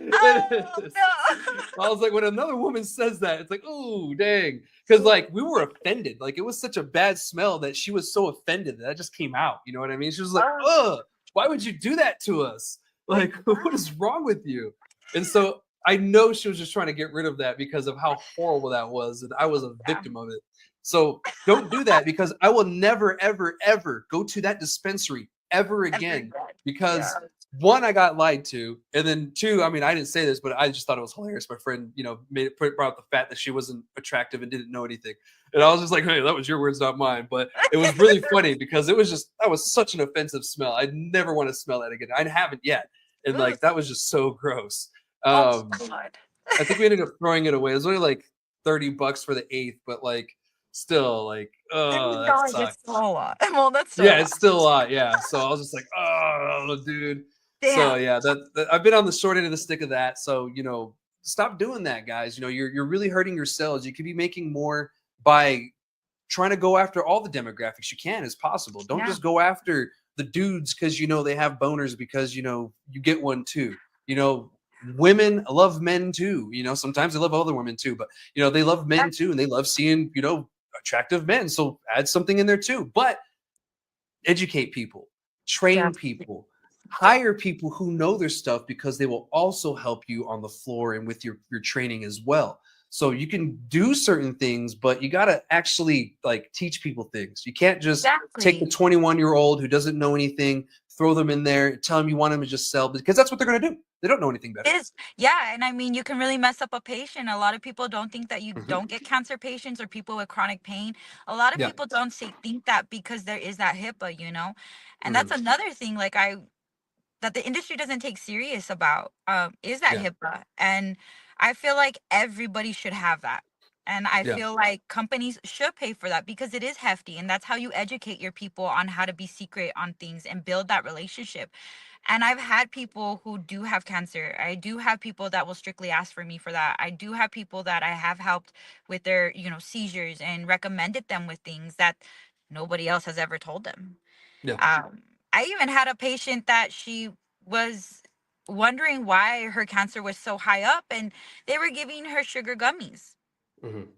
it Oh is. no. I was like, when another woman says that, it's like, ooh, dang. Because like we were offended. Like it was such a bad smell that she was so offended that just came out. You know what I mean? She was like, Oh, ugh, why would you do that to us? like Like, what? what is wrong with you? And so I know she was just trying to get rid of that because of how horrible that was. And I was a Yeah. victim of it. So don't do that because I will never, ever, ever go to that dispensary ever Ever again again. because Yeah. one, I got lied to, and then two, I mean, I didn't say this, but I just thought it was hilarious. My friend, brought up the fact that she wasn't attractive and didn't know anything, and I was just like, "Hey, that was your words, not mine." But it was really funny because that was such an offensive smell. I'd never want to smell that again. I haven't yet, and Ugh. like that was just so gross. Oh Um, God. I think we ended up throwing it away. It was only like $30 for the eighth, but like still, like, $30 that is sucked. so a lot. Well, that's still a Yeah, lot. it's still a lot. Yeah. So I was just like, oh, dude. So Damn. yeah, that I've been on the short end of the stick of that. So stop doing that, guys. You're really hurting yourselves. You could be making more by trying to go after all the demographics you can as possible. Don't Yeah. just go after the dudes because they have boners because you get one too. You know, women love men too. Sometimes they love other women too, but they love men too, and they love seeing attractive men. So add something in there too. But educate people, train Definitely. people, hire people who know their stuff because they will also help you on the floor and with your training as well. So you can do certain things, but you got to actually like teach people things. You can't just take the Exactly. 21-year-old who doesn't know anything, throw them in there, tell them you want them to just sell because that's what they're going to do. They don't know anything better. Is yeah, and I mean you can really mess up a patient. A lot of people don't think that you Mhm. don't get cancer patients or people with chronic pain. A lot of Yeah. people don't think that because there is that HIPAA. And that's Mhm. another thing like I that the industry doesn't take serious about is that Yeah. HIPAA. And I feel like everybody should have that. And I Yeah. feel like companies should pay for that because it is hefty and that's how you educate your people on how to be secret on things and build that relationship. And I've had people who do have cancer. I do have people that will strictly ask for me for that. I do have people that I have helped with their, seizures and recommended them with things that nobody else has ever told them. Yeah. Um, I even had a patient that she was wondering why her cancer was so high up, and they were giving her sugar gummies. Mhm.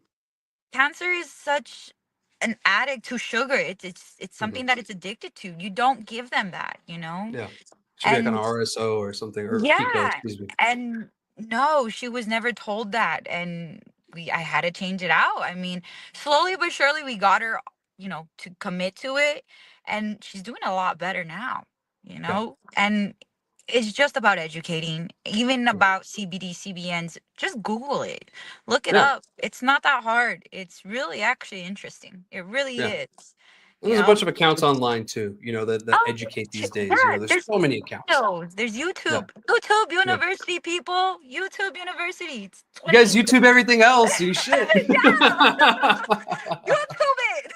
Cancer is such an addict to sugar. It's something Mhm. that it's addicted to. You don't give them that. Yeah. Should be like an And RSO or something or PICO, yeah, excuse me. and no, she was never told that, and I had to change it out. I mean, slowly but surely we got her. to commit to it. And she's doing a lot better now, Yeah. and it's just about educating, even about CBD, CBNs. Just Google it, look it Yeah. up. It's not that hard. It's really actually interesting. It really Yeah. is, And you there's a know. bunch of accounts online too, that Oh, educate these yeah, days. There's there's so many accounts. videos, there's Yeah. YouTube Yeah. University, people. YouTube University. It's You guys 20. YouTube everything else. You shit. YouTube it.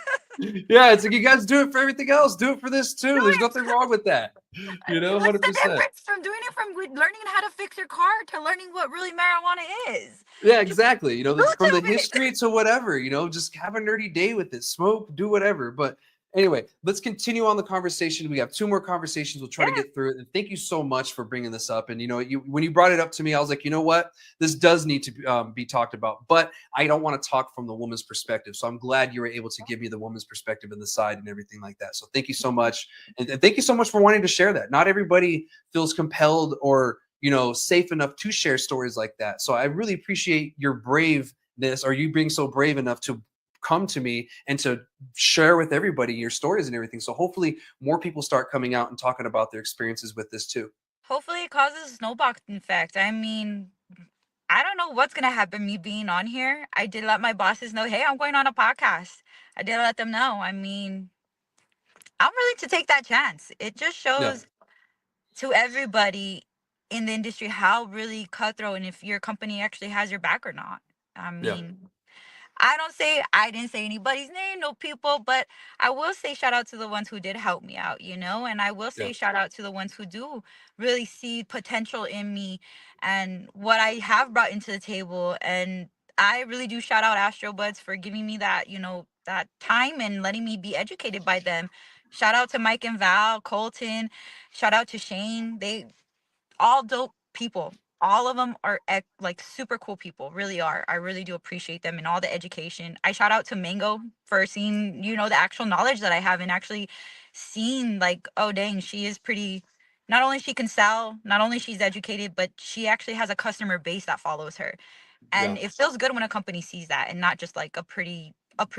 Yeah, it's like you guys do it for everything else. Do it for this too. Do There's it. nothing wrong with that. What's the 100%. difference from doing it from learning how to fix your car to learning what really marijuana is? Yeah, exactly. From the YouTube it. history to whatever, just have a nerdy day with it, smoke, do whatever. But anyway, let's continue on the conversation. We have two more conversations. We'll try to Yeah. get through it. And thank you so much for bringing this up. And when you brought it up to me, I was like, you know what? This does need to be talked about, but I don't want to talk from the woman's perspective. So I'm glad you were able to give me the woman's perspective and the side and everything like that. So thank you so much. And thank you so much for wanting to share that. Not everybody feels compelled or safe enough to share stories like that. So I really appreciate your braveness, or you being so brave enough to come to me and to share with everybody your stories and everything. So hopefully more people start coming out and talking about their experiences with this too. Hopefully it causes a snowball effect. I mean, I don't know what's gonna happen me being on here. I did let my bosses know, hey, I'm going on a podcast. I did let them know. I mean, I'm willing to take that chance. It just Yeah. shows to everybody in the industry how really cutthroat and if your company actually has your back or not. I Yeah. mean, I didn't say anybody's name, no people, but I will say shout out to the ones who did help me out, and I will Yeah. say shout out to the ones who do really see potential in me and what I have brought into the table. And I really do shout out Astro Buds for giving me that, that time and letting me be educated by them. Shout out to Mike and Val, Colton. Shout out to Shane. They all dope people. All of them are like super cool people, really are. I really do appreciate them and all the education. I shout out to Mango for seeing, the actual knowledge that I have and actually seeing like, oh dang, she is pretty. Not only she can sell, not only she's educated, but she actually has a customer base that follows her. Yeah. And it feels good when a company sees that and not just like a pretty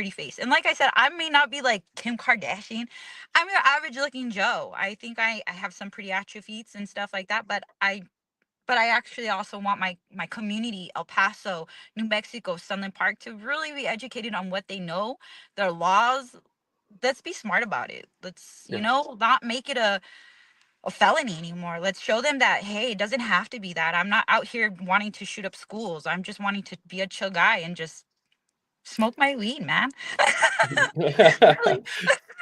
face. And like I said, I may not be like Kim Kardashian. I'm your average looking Joe. I think I have some pretty attributes and stuff like that, but I actually also want my community, El Paso, New Mexico, Sunland Park, to really be educated on what they know, their laws. Let's be smart about it. Let's, Yeah. not make it a felony anymore. Let's show them that, hey, it doesn't have to be that. I'm not out here wanting to shoot up schools. I'm just wanting to be a chill guy and just smoke my weed, man. Really.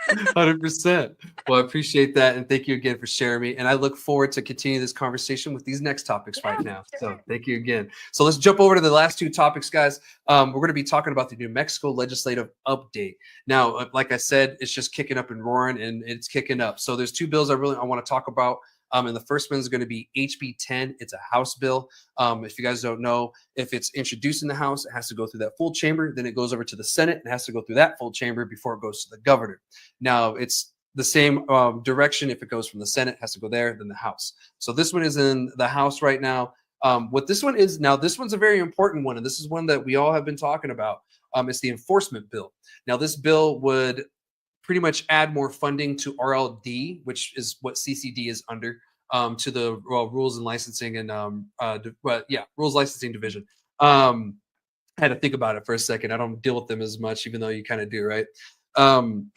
100%. Well, I appreciate that. And thank you again for sharing me. And I look forward to continuing this conversation with these next topics Yeah, right now. So sure. thank you again. So let's jump over to the last two topics, guys. We're going to be talking about the New Mexico legislative update. Now, like I said, it's just kicking up and roaring and it's kicking up. So there's two bills I want to talk about. And the first one is going to be HB 10. It's a House bill. If you guys don't know, if it's introduced in the House, it has to go through that full chamber. Then it goes over to the Senate and has to go through that full chamber before it goes to the governor. Now, it's the same direction. If it goes from the Senate, it has to go there, then the House. So this one is in the House right now. What this one is now, this one's a very important one, and this is one that we all have been talking about. It's the enforcement bill. Now, this bill would pretty much add more funding to RLD, which is what CCD is under, to the Rules and Licensing and Rules Licensing Division. I had to think about it for a second. I don't deal with them as much, even though you kind of do, right?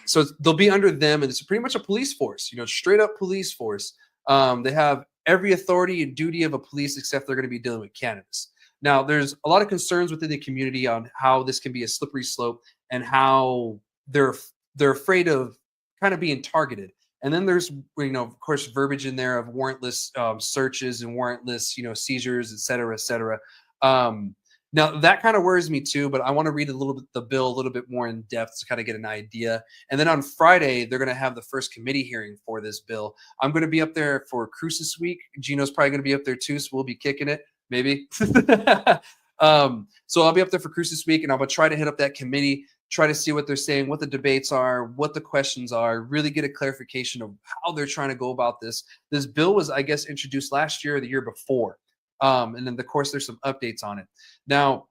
So they'll be under them, and it's pretty much a police force, straight up police force. They have every authority and duty of a police, except they're going to be dealing with cannabis. Now, there's a lot of concerns within the community on how this can be a slippery slope and how they're afraid of kind of being targeted. And then there's, of course, verbiage in there of warrantless searches and warrantless, seizures, et cetera, et cetera. Now that kind of worries me too, but I want to read the bill a little bit more in depth to kind of get an idea. And then on Friday, they're going to have the first committee hearing for this bill. I'm going to be up there for Crucis Week. Gino's probably going to be up there too, so we'll be kicking it, maybe. So I'll be up there for Crucis Week, and I'm going to try to hit up that committee, try to see what they're saying, what the debates are, what the questions are, really get a clarification of how they're trying to go about this. This bill was, I guess, introduced last year or the year before. And then, of course, there's some updates on it. Now,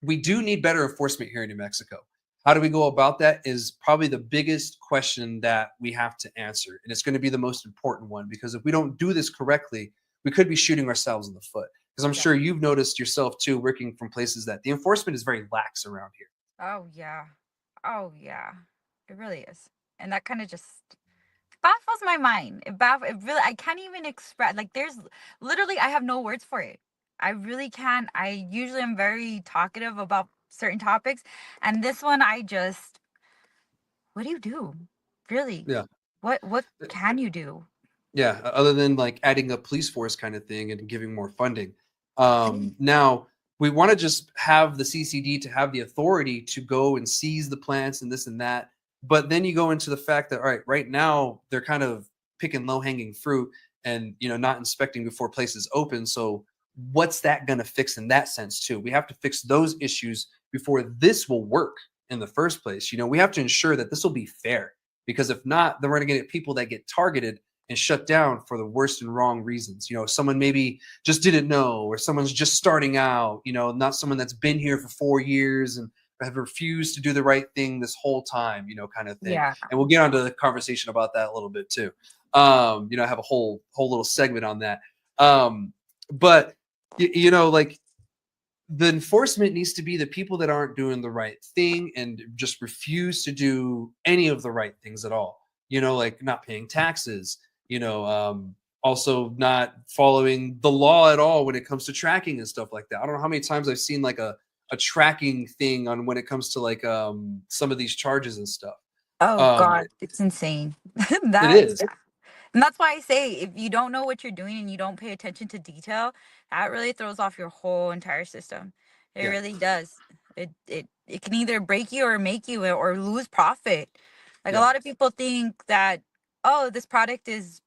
we do need better enforcement here in New Mexico. How do we go about that is probably the biggest question that we have to answer. And it's going to be the most important one, because if we don't do this correctly, we could be shooting ourselves in the foot. Because I'm Yeah. sure you've noticed yourself too, working from places that the enforcement is very lax around here. Oh yeah. Oh yeah. It really is. And that kind of just baffles my mind. It really, I can't even express, like, there's literally, I have no words for it. I really can't. I usually am very talkative about certain topics, and this one I just, what do you do? Really? Yeah. What can you do? Yeah, other than like adding a police force kind of thing and giving more funding. Mm. Now we want to just have the CCD to have the authority to go and seize the plants and this and that. But then you go into the fact that, all right, right now they're kind of picking low hanging fruit and, not inspecting before places open. So what's that going to fix in that sense too? We have to fix those issues before this will work in the first place. We have to ensure that this will be fair, because if not, then we're going to get people that get targeted and shut down for the worst and wrong reasons. Someone maybe just didn't know, or someone's just starting out, not someone that's been here for 4 years and have refused to do the right thing this whole time, kind of thing. Yeah. And we'll get onto the conversation about that a little bit too. I have a whole little segment on that. But like, the enforcement needs to be the people that aren't doing the right thing and just refuse to do any of the right things at all. Like not paying taxes, also not following the law at all when it comes to tracking and stuff like that. I don't know how many times I've seen like a tracking thing on when it comes to like some of these charges and stuff. Oh Um, God, it's insane. it That, is. and that's why I say, if you don't know what you're doing and you don't pay attention to detail, that really throws off your whole entire system. It Yeah. really does. It can either break you or make you, or lose profit. Like, a Yeah. lot of people think that, oh, this product is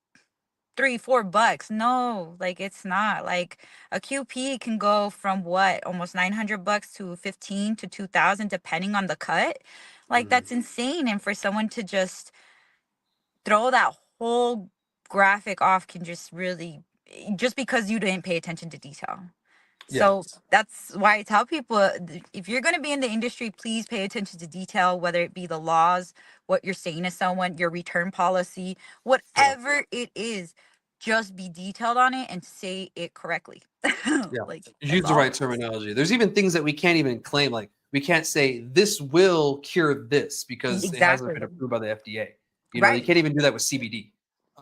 $3-4. No, like, it's not. Like, a QP can go from what, almost $900 to 15 to 2,000, depending on the cut. Like, Mhm. that's insane. And for someone to just throw that whole graphic off can just really, just because you didn't pay attention to detail. Yeah. So that's why I tell people, if you're going to be in the industry, please pay attention to detail, whether it be the laws, what you're saying to someone, your return policy, Yeah. whatever it is. Just be detailed on it and say it correctly. Yeah. Like, that's Use the all. right terminology. There's even things that we can't even claim. Like we can't say this will cure this because it hasn't Exactly. been approved by the FDA. You Right. can't even do that with CBD.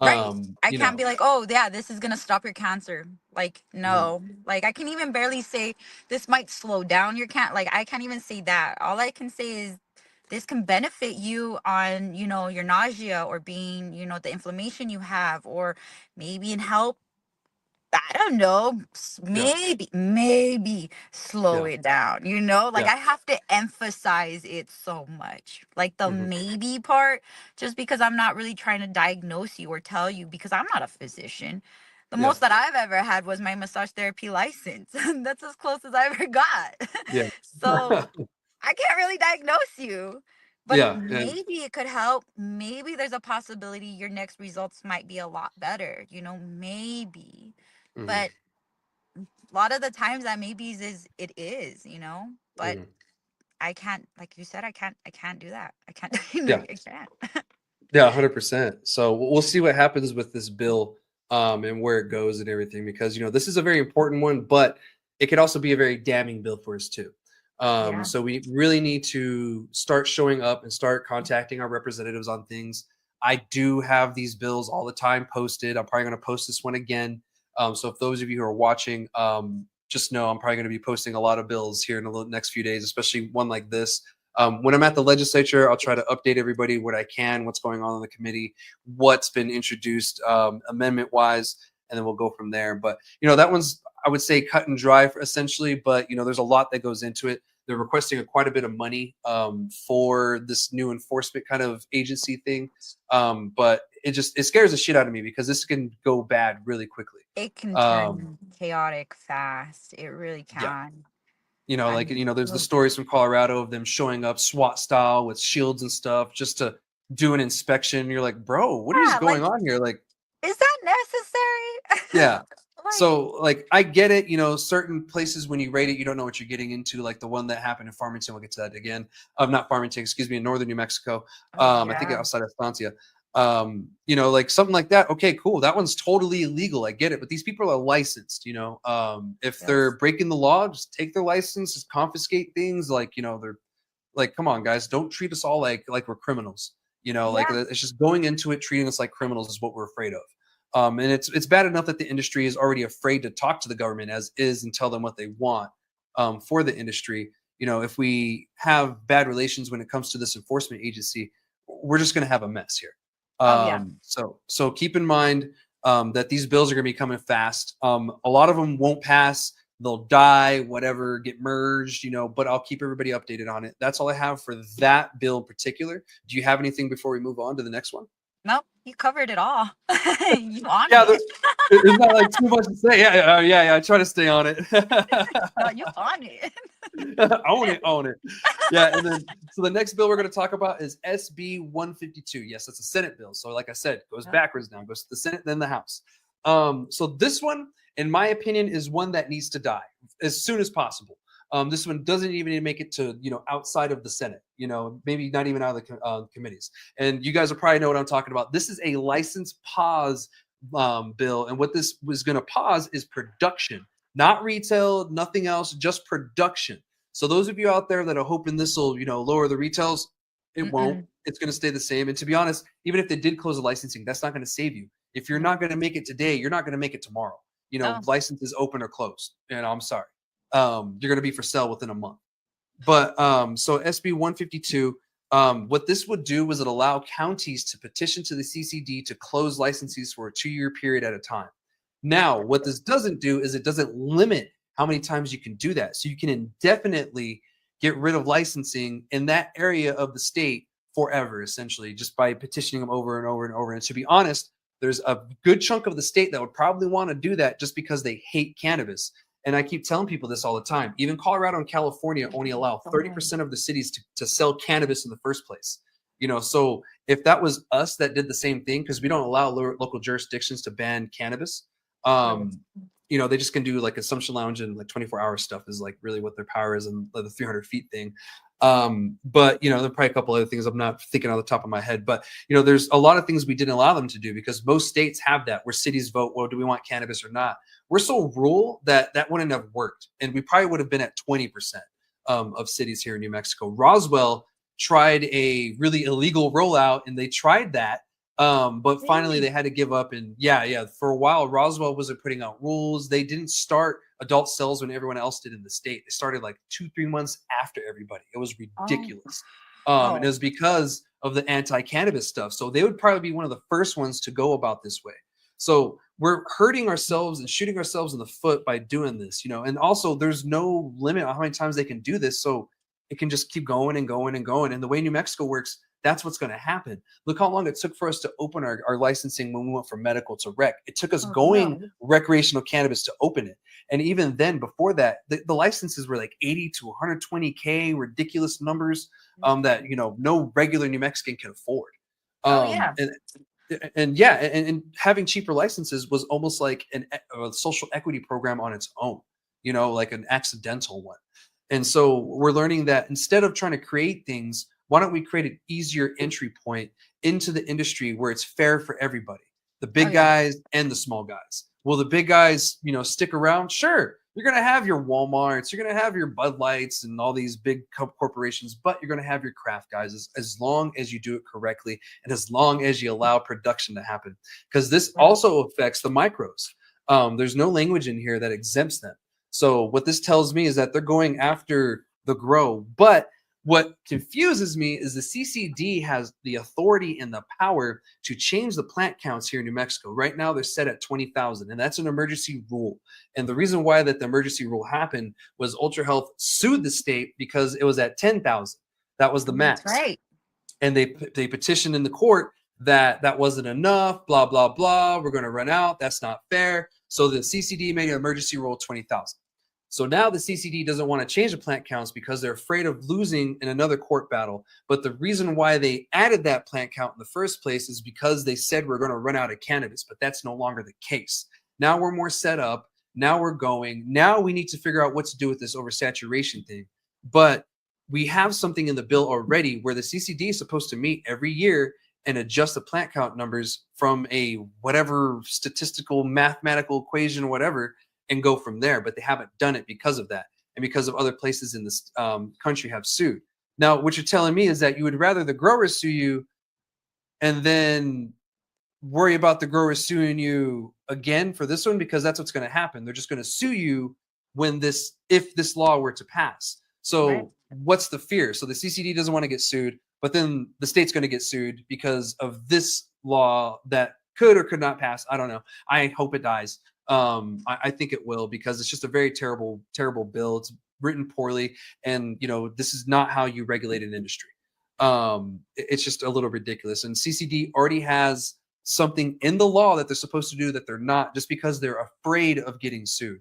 Right. I You can't know, be like, oh, yeah, this is going to stop your cancer. Like, mhm, no. Like, I can even barely say this might slow down your Like, I can't even say that. All I can say is this can benefit you on, your nausea, or being, the inflammation you have, or maybe in help, I don't know, yeah, maybe slow yeah, it down, like, yeah, I have to emphasize it so much, like the mhm, maybe part, just because I'm not really trying to diagnose you or tell you, because I'm not a physician. The yeah, most that I've ever had was my massage therapy license. That's as close as I ever got. yeah, So I can't really diagnose you, but yeah, and maybe it could help. Maybe there's a possibility your next results might be a lot better, maybe. mhm, But a lot of the times that maybe it is, but mhm, I can't, like you said, I can't do that. I can't. yeah. I can't. Yeah, 100%. So we'll see what happens with this bill, and where it goes and everything, because this is a very important one, but it could also be a very damning bill for us too. Yeah. So we really need to start showing up and start contacting our representatives on things. I do have these bills all the time posted. I'm probably going to post this one again. So if those of you who are watching, just know I'm probably going to be posting a lot of bills here in the next few days, especially one like this. When I'm at the legislature, I'll try to update everybody what I can, what's going on in the committee, what's been introduced amendment wise, and then we'll go from there. But that one's, I would say, cut and dry essentially. But there's a lot that goes into it. They're requesting quite a bit of money for this new enforcement kind of agency thing, but it scares the shit out of me because this can go bad really quickly. It can Um, turn chaotic fast. It really yeah. can. I Like, mean, there's the stories from Colorado of them showing up SWAT style with shields and stuff just to do an inspection. You're like, bro, what is yeah, going like, on here? Like, is that necessary? yeah, So like I get it, you know, certain places when you rate it, you don't know what you're getting into, like the one that happened in Farmington. We'll get to that again. Not Farmington, excuse me, in northern New Mexico. Oh I think yeah. outside of Estancia. You know, like something like that. Okay, cool. That one's totally illegal. I get it. But these people are licensed, you know. If they're Yes. breaking the law, just take their license, just confiscate things. Like, you know, they're like, come on, guys, don't treat us all like we're criminals. You know, like Yeah. it's just going into it, treating us like criminals is what we're afraid of. And it's bad enough that the industry is already afraid to talk to the government as is and tell them what they want for the industry. You know, if we have bad relations when it comes to this enforcement agency, we're just going to have a mess here. Oh yeah. So keep in mind that these bills are going to be coming fast. A lot of them won't pass. They'll die, whatever, get merged, you know, but I'll keep everybody updated on it. That's all I have for that bill in particular. Do you have anything before we move on to the next one? Nope, you covered it all. You on Yeah, it. there's not like too much to say. Yeah. I try to stay on it. No, you on it. Own it. Yeah, and then so the next bill we're going to talk about is SB 152. Yes, that's a Senate bill. So like I said, it goes Yep. backwards now. It goes to the Senate, then the House. So this one, in my opinion, is one that needs to die as soon as possible. This one doesn't even make it to, you know, outside of the Senate, you know, maybe not even out of the committees. And you guys will probably know what I'm talking about. This is a license pause bill. And what this was going to pause is production, not retail, nothing else, just production. So those of you out there that are hoping this will, you know, lower the retails, it won't. Mm-mm. It's going to stay the same. And to be honest, even if they did close the licensing, that's not going to save you. If you're not No. going to make it today, you're not going to make it tomorrow. You know, Oh. licenses open or closed. And I'm sorry. You're going to be for sale within a month. But so SB 152, what this would do was it allow counties to petition to the CCD to close licenses for a 2-year period at a time. Now, what this doesn't do is it doesn't limit how many times you can do that. So you can indefinitely get rid of licensing in that area of the state forever, essentially, just by petitioning them over and over and over. And to be honest, there's a good chunk of the state that would probably want to do that just because they hate cannabis. And I keep telling people this all the time. Even Colorado and California only allow 30% of the cities to sell cannabis in the first place. You know, so if that was us that did the same thing, because we don't allow local jurisdictions to ban cannabis, Right. you know, they just can do like Assumption Lounge and like 24-hour stuff is like really what their power is, and the 300 feet thing. But you know, there are probably a couple other things I'm not thinking on the top of my head. But you know, there's a lot of things we didn't allow them to do because most states have that where cities vote, well, do we want cannabis or not? We're so rural that that wouldn't have worked, and we probably would have been at 20% of cities here in New Mexico. Roswell tried a really illegal rollout, and they tried that. But finally Really? they had to give up. And yeah, for a while, Roswell wasn't putting out rules. They didn't start adult sales when everyone else did in the state. They started like 2-3 months after everybody. It was Oh. ridiculous. And it Oh. was because of the anti-cannabis stuff. So they would probably be one of the first ones to go about this way. So we're hurting ourselves and shooting ourselves in the foot by doing this, you know. And also there's no limit on how many times they can do this. So it can just keep going and going and going. And the way New Mexico works, that's what's going to happen. Look how long it took for us to open our licensing when we went from medical to rec. It took us Oh going no. recreational cannabis to open it. And even then, before that, the licenses were like 80 to 120K, ridiculous numbers that, you know, no regular New Mexican can afford. Oh Um, yeah. and and yeah, and having cheaper licenses was almost like a social equity program on its own, you know, like an accidental one. And so we're learning that instead of trying to create things, why don't we create an easier entry point into the industry where it's fair for everybody, the Oh big yeah. guys and the small guys? Will the big guys, you know, stick around? Sure. You're going to have your Walmarts, you're going to have your Bud Lights and all these big corporations, but you're going to have your craft guys as long as you do it correctly and as long as you allow production to happen. Because this Right. also affects the micros. There's no language in here that exempts them. So what this tells me is that they're going after the grow. But what confuses me is the CCD has the authority and the power to change the plant counts here in New Mexico. Right now, they're set at 20,000, and that's an emergency rule. And the reason why that the emergency rule happened was Ultra Health sued the state because it was at 10,000. That was the That's max. right. And they petitioned in the court that that wasn't enough, blah, blah, blah. We're going to run out. That's not fair. So the CCD made an emergency rule 20,000. So now the CCD doesn't want to change the plant counts because they're afraid of losing in another court battle. But the reason why they added that plant count in the first place is because they said we're going to run out of cannabis, but that's no longer the case. Now we're more set up. Now we're going. Now we need to figure out what to do with this oversaturation thing. But we have something in the bill already where the CCD is supposed to meet every year and adjust the plant count numbers from a whatever statistical mathematical equation or whatever and go from there. But they haven't done it because of that and because of other places in this country have sued. Now, what you're telling me is that you would rather the growers sue you and then worry about the growers suing you again for this one, because that's what's going to happen. They're just going to sue you if this law were to pass. Right. So what's the fear? So the CCD doesn't want to get sued, but then the state's going to get sued because of this law that could or could not pass. I don't know. I hope it dies. I think it will, because it's just a very terrible, terrible bill. It's written poorly, and this is not how you regulate an industry. It's just a little ridiculous. And CCD already has something in the law that they're supposed to do that they're not, just because they're afraid of getting sued.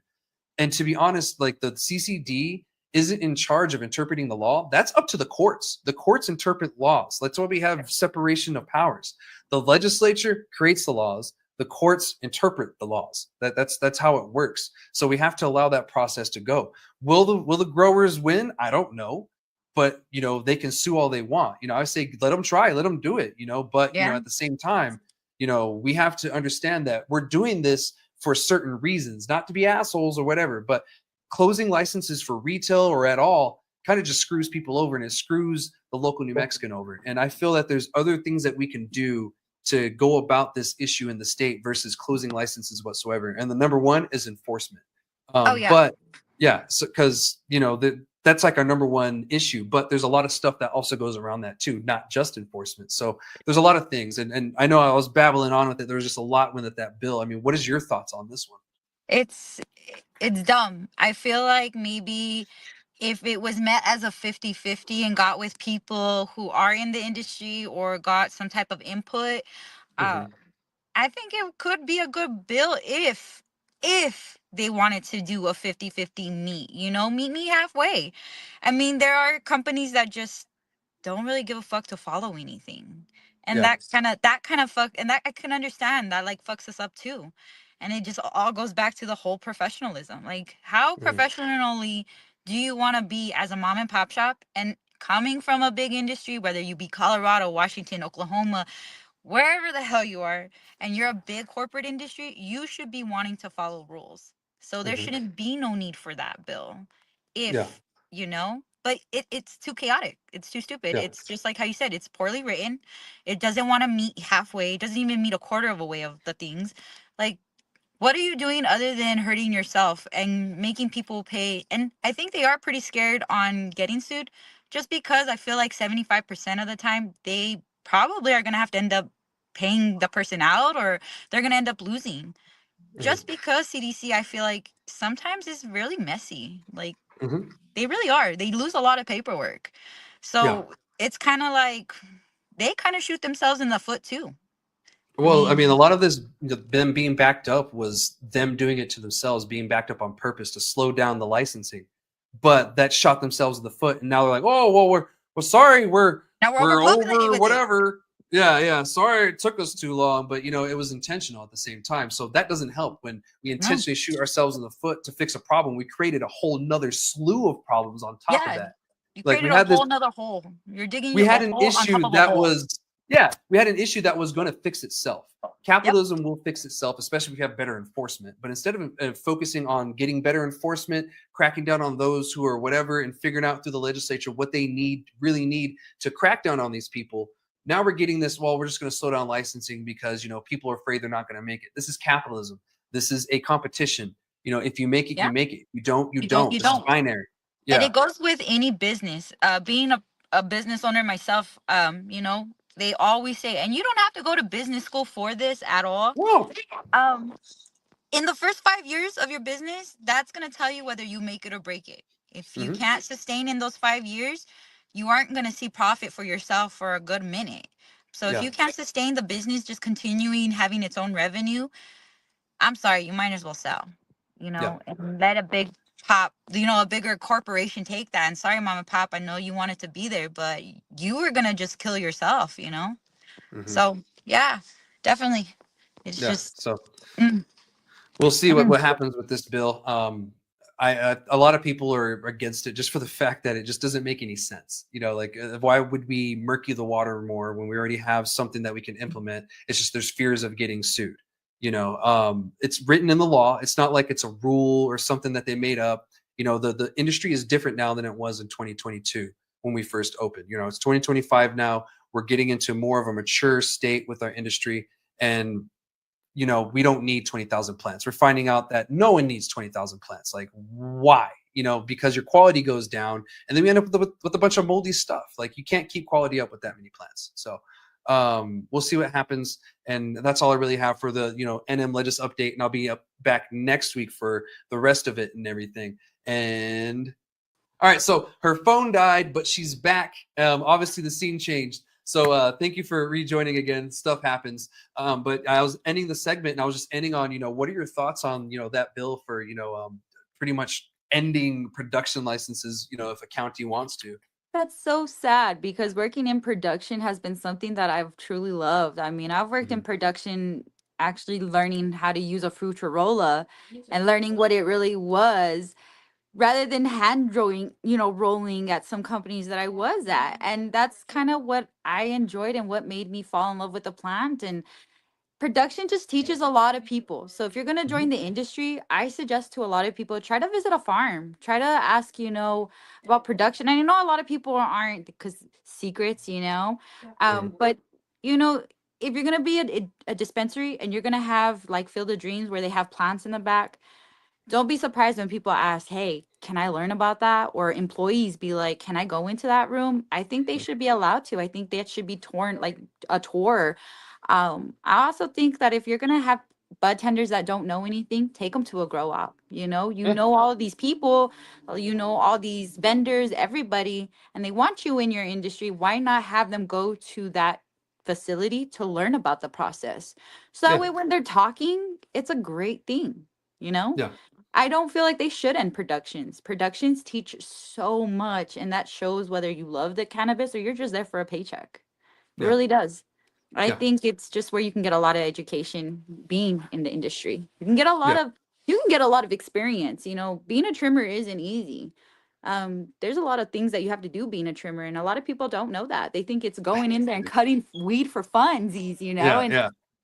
And to be honest, like, the CCD isn't in charge of interpreting the law. That's up to the courts. The courts interpret laws. That's why we have separation of powers. The legislature creates the laws. The courts interpret the laws. That's how it works. So we have to allow that process to go. Will the growers win? I don't know. But they can sue all they want. I say let them try, let them do it. But Yeah. at the same time, we have to understand that we're doing this for certain reasons, not to be assholes or whatever. But closing licenses for retail or at all kind of just screws people over, and it screws the local New Mexican over. And I feel that there's other things that we can do to go about this issue in the state versus closing licenses whatsoever. And the number one is enforcement. Oh yeah. But yeah, so because that's like our number one issue, but there's a lot of stuff that also goes around that too, not just enforcement. So there's a lot of things, and I know I was babbling on with it. There was just a lot with that bill. I mean, what is your thoughts on this one? It's dumb. I feel like maybe if it was met as a 50-50 and got with people who are in the industry or got some type of input, uh, Mm-hmm. I think it could be a good bill if they wanted to do a 50-50 meet me halfway. I mean, there are companies that just don't really give a fuck to follow anything. And Yeah. that kind of fuck, and that I can understand that, like, fucks us up too. And it just all goes back to the whole professionalism. Like, how Mm-hmm. professionally do you want to be as a mom and pop shop? And coming from a big industry, whether you be Colorado, Washington, Oklahoma, wherever the hell you are, and you're a big corporate industry, you should be wanting to follow rules. So there Mm-hmm. shouldn't be no need for that bill. Yeah. If, but it's too chaotic. It's too stupid. Yeah. It's just like how you said, it's poorly written. It doesn't want to meet halfway. It doesn't even meet a quarter of a way of the things. Like, what are you doing other than hurting yourself and making people pay? And I think they are pretty scared on getting sued, just because I feel like 75% of the time they probably are going to have to end up paying the person out, or they're going to end up losing. Mm-hmm. Just because CDC, I feel like sometimes is really messy. Like, Mm-hmm. they really are. They lose a lot of paperwork. Yeah. So it's kind of like they kind of shoot themselves in the foot too. I Well, I mean, mean, a lot of this, them being backed up, was them doing it to themselves, being backed up on purpose to slow down the licensing. But that shot themselves in the foot, and now they're like, "Oh, well, we're sorry, now we're we're overpopulated over, with it. whatever." Yeah, yeah. Sorry, it took us too long, but it was intentional at the same time. So that doesn't help when we No. intentionally shoot ourselves in the foot to fix a problem. We created a whole nother slew of problems on top of Yeah. that. You Like created a whole nother hole. You're digging we a had an hole on top issue of a that hole. was we had an issue that was going to fix itself. Yep. Capitalism will fix itself, especially if we have better enforcement. But instead of focusing on getting better enforcement, cracking down on those who are whatever, and figuring out through the legislature what they really need to crack down on these people, now we're getting this, well, we're just going to slow down licensing because people are afraid they're not going to make it. This is capitalism. This is a competition. If you make it, Yeah. you make it. You don't, you You don't. don't. You This is don't. binary. And Yeah. it goes with any business. Being a business owner myself, they always say, and you don't have to go to business school for this at all. Whoa. Um, in the first 5 years of your business, that's going to tell you whether you make it or break it. If you Mm-hmm. can't sustain in those 5 years, you aren't going to see profit for yourself for a good minute. So if Yeah. you can't sustain the business just continuing having its own revenue, I'm sorry, you might as well sell, Yeah. and let a big pop, a bigger corporation take that. And sorry, mom and pop, I know you wanted to be there, but you were going to just kill Mm-hmm. So yeah, definitely. It's Yeah. just, So mm, We'll see what happens with this bill. A lot of people are against it just for the fact that it just doesn't make any sense. Like why would we murky the water more when we already have something that we can implement? It's just there's fears of getting sued. It's written in the law. It's not like it's a rule or something that they made up. The industry is different now than it was in 2022 when we first opened. It's 2025 now. We're getting into more of a mature state with our industry, and we don't need 20,000 plants. We're finding out that no one needs 20,000 plants. Like, why? Because your quality goes down, and then we end up with a bunch of moldy stuff. Like, you can't keep quality up with that many plants. So we'll see what happens. And that's all I really have for the, NM Legis update. And I'll be back next week for the rest of it and everything. And all right, so her phone died, but she's back. Obviously, the scene changed. So thank you for rejoining again. Stuff happens. But I was ending the segment, and I was just ending on, what are your thoughts on, that bill for, pretty much ending production licenses, if a county wants to? That's so sad because working in production has been something that I've truly loved. I mean, I've worked in production actually learning how to use a Fruitorola and learning what it really was rather than hand drawing, rolling at some companies that I was at. And that's kind of what I enjoyed and what made me fall in love with the plant. And production just teaches a lot of people. So if you're going to join the industry, I suggest to a lot of people, try to visit a farm, try to ask, about production. And I know a lot of people aren't, because secrets, but if you're going to be a dispensary and you're going to have like Field of Dreams where they have plants in the back, don't be surprised when people ask, hey, can I learn about that? Or employees be like, can I go into that room? I think they should be allowed to. I think that should be torn like a tour. I also think that if you're going to have bud tenders that don't know anything, take them to a grow op. You know all of these people, all these vendors, everybody, and they want you in your industry. Why not have them go to that facility to learn about the process? So that way when they're talking, it's a great thing, Yeah. I don't feel like they should end productions. Productions teach so much, and that shows whether you love the cannabis or you're just there for a paycheck. It really does. I Yeah. think it's just where you can get a lot of education being in the industry. You can get a lot of experience. Being a trimmer isn't easy. There's a lot of things that you have to do being a trimmer, and a lot of people don't know that. They think it's going in there and cutting weed for funsies,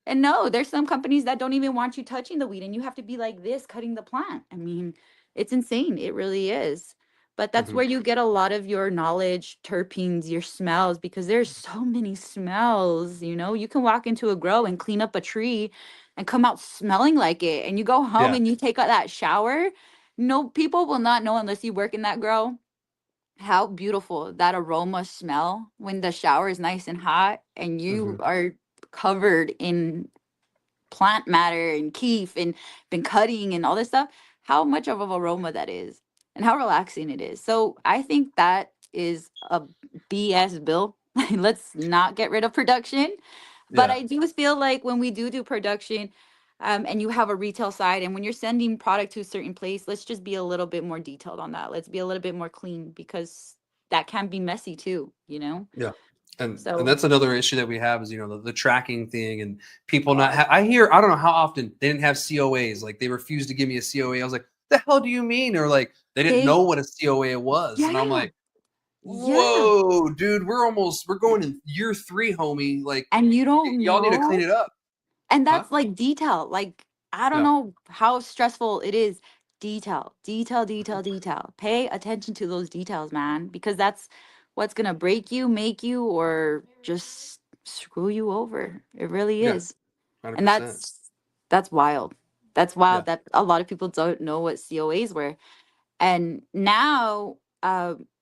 and no, there's some companies that don't even want you touching the weed, and you have to be like this, cutting the plant. I mean, it's insane. It really is. But that's where you get a lot of your knowledge, terpenes, your smells, because there's so many smells. You can walk into a grow and clean up a tree and come out smelling like it. And you go home and you take that shower. No, people will not know unless you work in that grow how beautiful that aroma smell when the shower is nice and hot and you are covered in plant matter and keef and been cutting and all this stuff, how much of an aroma that is and how relaxing it is. So I think that is a BS bill. Let's not get rid of production. But I do feel like when we do production, and you have a retail side, and when you're sending product to a certain place, let's just be a little bit more detailed on that. Let's be a little bit more clean, because that can be messy too, Yeah. And So that's another issue that we have is, the tracking thing, and people not, I don't know how often they didn't have COAs. Like, they refused to give me a COA. I was like, the hell do you mean? Or like, they didn't know what a COA was. And I'm like, whoa, dude, we're going in year 3, homie. Like, and you don't y'all need to clean know. it up. And that's like detail. Like, I don't Yeah. know how stressful it is. Detail, detail, detail, detail. Pay attention to those details, man, because that's what's going to break you, make you, or just screw you over. It really Yeah. is. 100%. And that's wild. That's wild Yeah. that a lot of people don't know what COAs were. And now,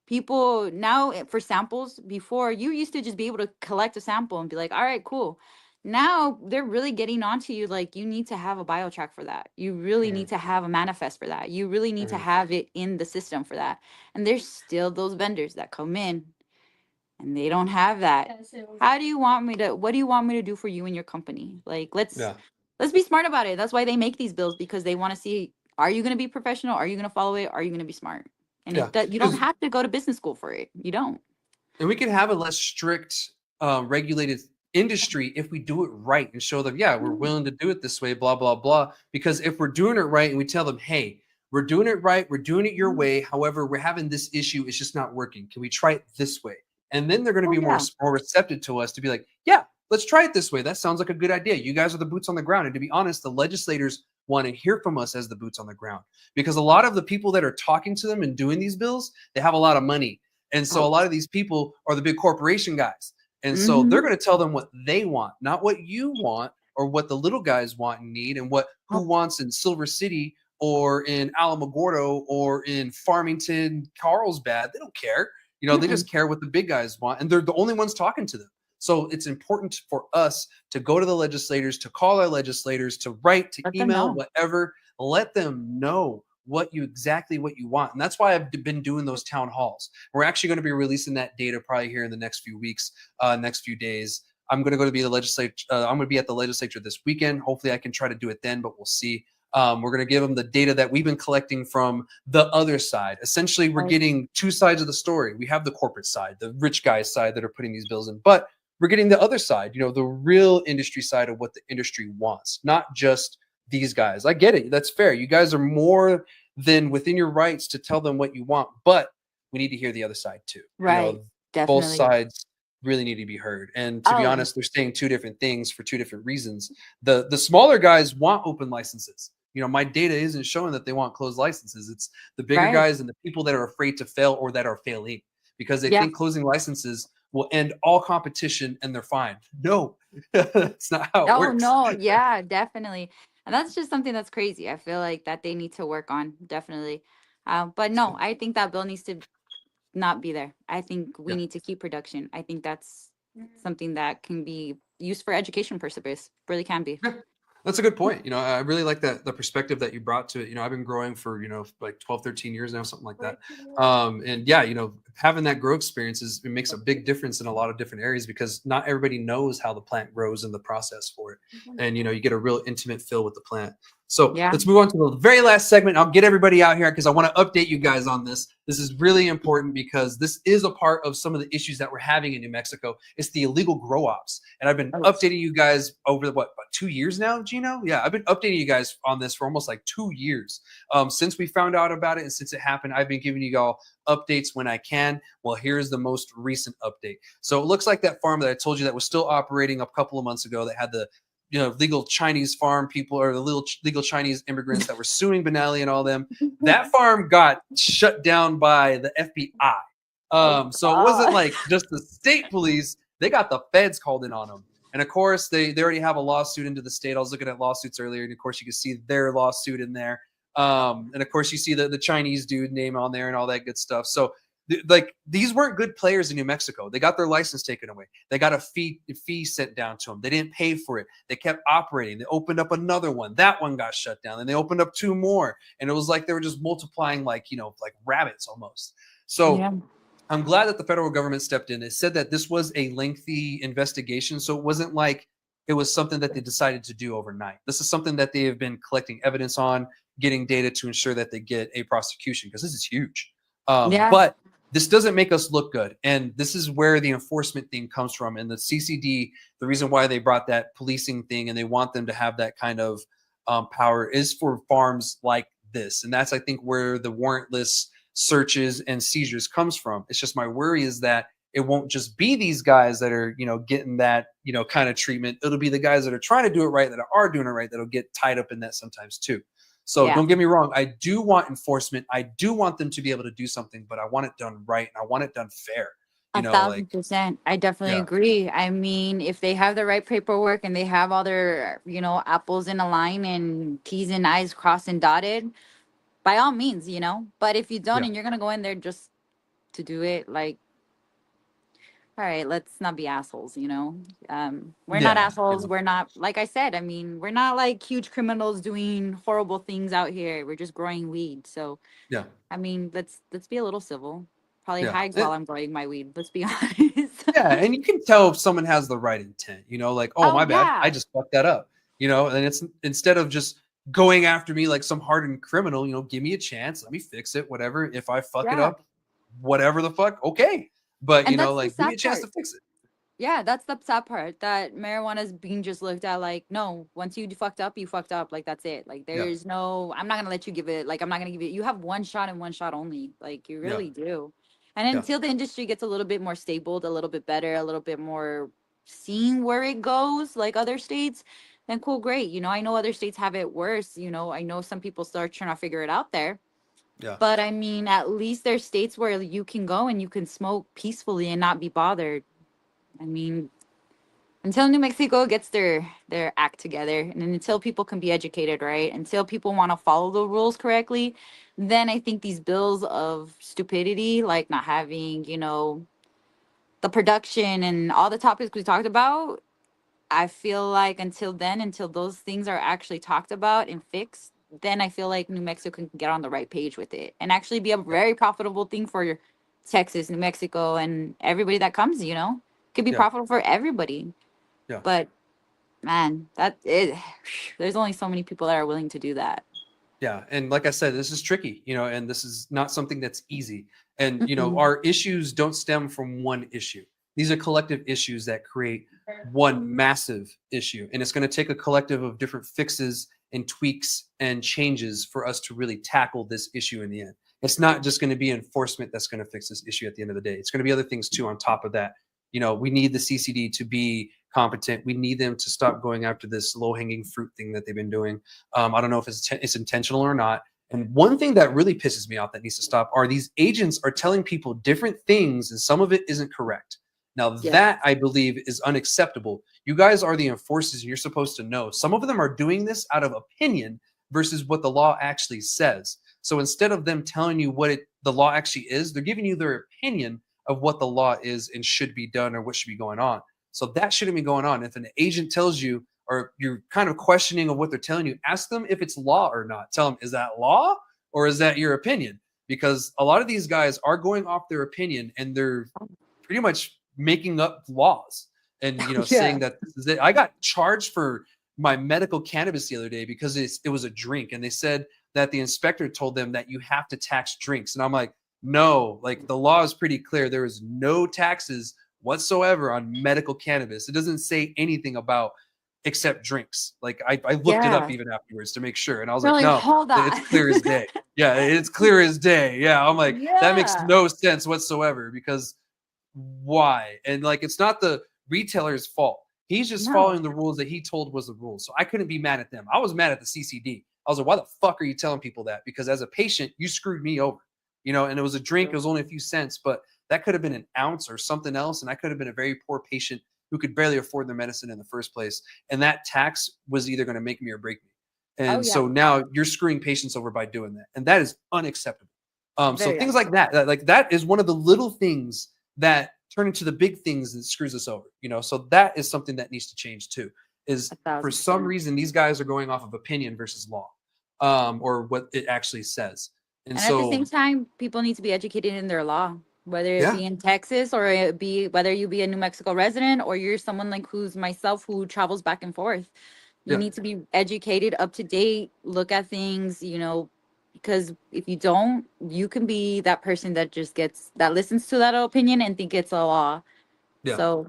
people now, for samples, before you used to just be able to collect a sample and be like, all right, cool. Now they're really getting onto you, like, you need to have a biotrack for that. You really need to have a manifest for that. You really need to have it in the system for that. And there's still those vendors that come in and they don't have that. What do you want me to do for you and your company? Like, let's be smart about it. That's why they make these bills, because they want to see, are you going to be professional? Are you going to follow it? Are you going to be smart? And you don't have to go to business school for it. You don't. And we can have a less strict regulated industry if we do it right and show them, yeah, we're willing to do it this way, blah, blah, blah. Because if we're doing it right and we tell them, hey, we're doing it right, we're doing it your way. However, we're having this issue. It's just not working. Can we try it this way? And then they're going to be more receptive to us to be like, yeah, let's try it this way. That sounds like a good idea. You guys are the boots on the ground. And to be honest, the legislators want to hear from us as the boots on the ground, because a lot of the people that are talking to them and doing these bills, they have a lot of money. And so a lot of these people are the big corporation guys. And so they're going to tell them what they want, not what you want or what the little guys want and need, and what who wants in Silver City or in Alamogordo or in Farmington, Carlsbad. They don't care. You know, they just care what the big guys want, and they're the only ones talking to them. So it's important for us to go to the legislators, to call our legislators, to write, to email, whatever. Let them know what you want. And that's why I've been doing those town halls. We're actually going to be releasing that data probably here in the next few weeks, next few days. I'm going to go to be the legislature. I'm going to be at the legislature this weekend. Hopefully I can try to do it then, but we'll see. We're going to give them the data that we've been collecting from the other side. Essentially, we're getting two sides of the story. We have the corporate side, the rich guys side that are putting these bills in, but we're getting the other side, you know, the real industry side of what the industry wants, not just these guys. I get it. That's fair. You guys are more than within your rights to tell them what you want, but we need to hear the other side too. Right. You know, Definitely. both sides really need to be heard. And to be honest, they're saying two different things for two different reasons. The smaller guys want open licenses. You know, my data isn't showing that they want closed licenses. It's the bigger guys and the people that are afraid to fail or that are failing because they think closing licenses will end all competition and they're fine. No, that's not how it works. No, yeah, definitely. And that's just something that's crazy. I feel like that they need to work on, definitely. But no, I think that bill needs to not be there. I think we need to keep production. I think that's something that can be used for education purposes. Really can be. Yeah. That's a good point. You know, I really like that the perspective that you brought to it. You know, I've been growing for, you know, like 12, 13 years now, something like that. And yeah, you know, having that grow experience it makes a big difference in a lot of different areas because not everybody knows how the plant grows and the process for it. And, you know, you get a real intimate feel with the plant. So let's move on to the very last segment. I'll get everybody out here because I want to update you guys on this. This is really important because this is a part of some of the issues that we're having in New Mexico. It's the illegal grow ops. And I've been updating you guys over about 2 years now, Gino? Yeah, I've been updating you guys on this for almost like 2 years. Since we found out about it and since it happened, I've been giving you all updates when I can. Well, here's the most recent update. So it looks like that farm that I told you that was still operating a couple of months ago that had the legal Chinese farm people or the legal Chinese immigrants that were suing Benally and all them. That farm got shut down by the FBI. So it wasn't like just the state police. They got the feds called in on them. And of course, they already have a lawsuit into the state. I was looking at lawsuits earlier, and of course, you can see their lawsuit in there. And of course, you see the Chinese dude name on there and all that good stuff. So like these weren't good players in New Mexico. They got their license taken away. They got a fee sent down to them. They didn't pay for it. They kept operating. They opened up another one. That one got shut down. And they opened up 2 more. And it was like they were just multiplying like, like rabbits almost. So I'm glad that the federal government stepped in. It said that this was a lengthy investigation. So it wasn't like it was something that they decided to do overnight. This is something that they have been collecting evidence on, getting data to ensure that they get a prosecution because this is huge. But this doesn't make us look good. And this is where the enforcement thing comes from. And the CCD, the reason why they brought that policing thing and they want them to have that kind of power is for farms like this. And that's, I think, where the warrantless searches and seizures comes from. It's just my worry is that it won't just be these guys that are, getting that, kind of treatment. It'll be the guys that are trying to do it right, that are doing it right, that'll get tied up in that sometimes too. So don't get me wrong. I do want enforcement. I do want them to be able to do something, but I want it done right. And I want it done fair. 1,000%. I definitely agree. I mean, if they have the right paperwork and they have all their, apples in a line and T's and I's crossed and dotted, by all means, but if you don't and you're going to go in there just to do it, like, all right, let's not be assholes, we're not assholes. We're not, like I said, I mean, we're not like huge criminals doing horrible things out here. We're just growing weed. So, I mean, let's be a little civil. Probably hide while I'm growing my weed. Let's be honest. And you can tell if someone has the right intent, like, oh my bad, I just fucked that up, and it's instead of just going after me like some hardened criminal, give me a chance, let me fix it, whatever. If I fuck it up, whatever the fuck, okay. But, like, give me a chance to fix it. Yeah, that's the sad part. That marijuana is being just looked at like, no, once you fucked up, you fucked up. Like that's it. Like Yeah, there's no, I'm not gonna let you give it. Like I'm not gonna give it. You have one shot and one shot only. Like you yeah, really do. And yeah, until the industry gets a little bit more stable, a little bit better, a little bit more seeing where it goes, like other states, then cool, great. You know, I know other states have it worse. You know, I know some people start trying to figure it out there. yeah, But I mean, at least there's states where you can go and you can smoke peacefully and not be bothered. I mean, until New Mexico gets their act together, and until people can be educated, right? Until people want to follow the rules correctly, then I think these bills of stupidity, like not having, you know, the production and all the topics we talked about, I feel like until then, until those things are actually talked about and fixed, then I feel like New Mexico can get on the right page with it and actually be a yeah, very profitable thing for Texas, New Mexico, and everybody that comes, you know, could be yeah, profitable for everybody. yeah. But man, that is, there's only so many people that are willing to do that. Yeah, and like I said, this is tricky, and this is not something that's easy. And Mm-mm. our issues don't stem from one issue. These are collective issues that create one massive issue, and it's going to take a collective of different fixes and tweaks and changes for us to really tackle this issue in the end. It's not just going to be enforcement that's going to fix this issue at the end of the day. It's going to be other things too on top of that. We need the CCD to be competent. We need them to stop going after this low-hanging fruit thing that they've been doing. I don't know if it's intentional or not. And one thing that really pisses me off that needs to stop are these agents are telling people different things, and some of it isn't correct. Now Yeah. that I believe is unacceptable. You guys are the enforcers, and you're supposed to know. Some of them are doing this out of opinion versus what the law actually says. So instead of them telling you what the law actually is, they're giving you their opinion of what the law is and should be done or what should be going on. So that shouldn't be going on. If an agent tells you, or you're kind of questioning of what they're telling you, ask them if it's law or not. Tell them, is that law or is that your opinion? Because a lot of these guys are going off their opinion and they're pretty much making up laws and saying Yeah. that this is it. I got charged for my medical cannabis the other day because it was a drink, and they said that the inspector told them that you have to tax drinks, and I'm like, no, like the law is pretty clear. There is no taxes whatsoever on medical cannabis. It doesn't say anything about except drinks. Like I looked it up Yeah. even afterwards to make sure, and I was They're like, like, no, hold it's on. clear as day. Yeah, it's clear as day. Yeah, I'm like, that makes Yeah. no sense whatsoever because why? And like, it's not the retailer's fault. He's just No. following the rules that he told was the rules. So I couldn't be mad at them. I was mad at the CCD. I was like, why the fuck are you telling people that? Because as a patient, you screwed me over, and it was a drink. It was only a few cents, but that could have been an ounce or something else. And I could have been a very poor patient who could barely afford their medicine in the first place. And that tax was either going to make me or break me. Oh And yeah. so now you're screwing patients over by doing that. And that is unacceptable. So Very things like unacceptable. that is one of the little things that turn into the big things that screws us over. So that is something that needs to change too. Is A for thousand some percent. reason these guys are going off of opinion versus law, or what it actually says. And And at the same so, time, people need to be educated in their law, whether it yeah, be in Texas or it be whether you be a New Mexico resident or you're someone like who's myself who travels back and forth. You yeah, need to be educated, up to date, look at things, you know, because if you don't, you can be that person that just gets that listens to that opinion and think it's a law. yeah. So,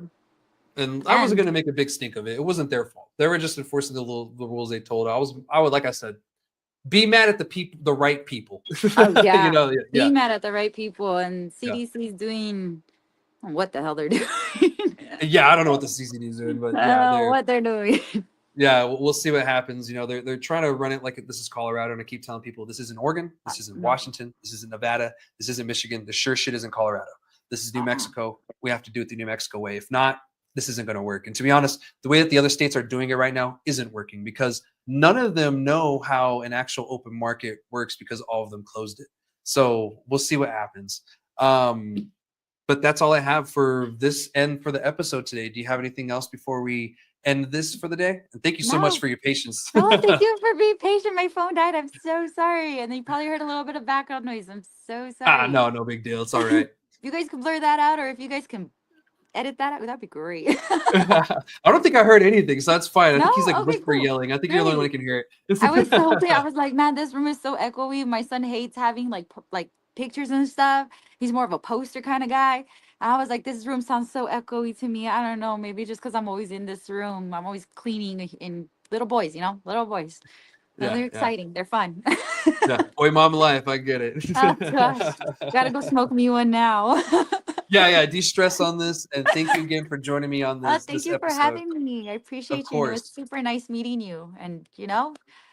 And I wasn't man, going to make a big stink of it. It wasn't their fault. They were just enforcing the rules they told. I would, like I said, be mad at the right people. oh yeah, Yeah, be yeah, mad at the right people, and yeah. CDC's doing what the hell they're doing. Yeah, I don't know what the CCD is doing, but I don't yeah, know what they're doing. yeah, we'll see what happens. They're trying to run it like this is Colorado, and I keep telling people this isn't Oregon, this isn't No. Washington, this isn't Nevada, this isn't Michigan. The sure shit isn't Colorado. This is New Mexico. We have to do it the New Mexico way. If not, this isn't going to work. And to be honest, the way that the other states are doing it right now isn't working because none of them know how an actual open market works because all of them closed it. So we'll see what happens. But that's all I have for this and for the episode today. Do you have anything else before we end this for the day? And thank you so much No. for your patience. Oh, thank you for being patient. My phone died. I'm so sorry. And you probably heard a little bit of background noise. I'm so sorry. No big deal. It's all right. If you guys can blur that out or if you guys can edit that out, that'd be great. I don't think I heard anything, so that's fine. I No? think he's like Okay, whisper cool. yelling. I think you're the only one who Great. can hear it. I was so hoping. I was like, man, this room is so echoey. My son hates having like like pictures and stuff. He's more of a poster kind of guy. I was like, this room sounds so echoey to me. I don't know. Maybe just because I'm always in this room. I'm always cleaning in little boys, little boys. No, Yeah, they're yeah, exciting. They're fun. yeah. Boy, mom life. I get it. Oh gosh. Gotta go smoke me one now. Yeah, yeah. De-stress on this, and thank you again for joining me on Thank this you for episode. having me. I Of appreciate you. And it was course. super nice meeting you. And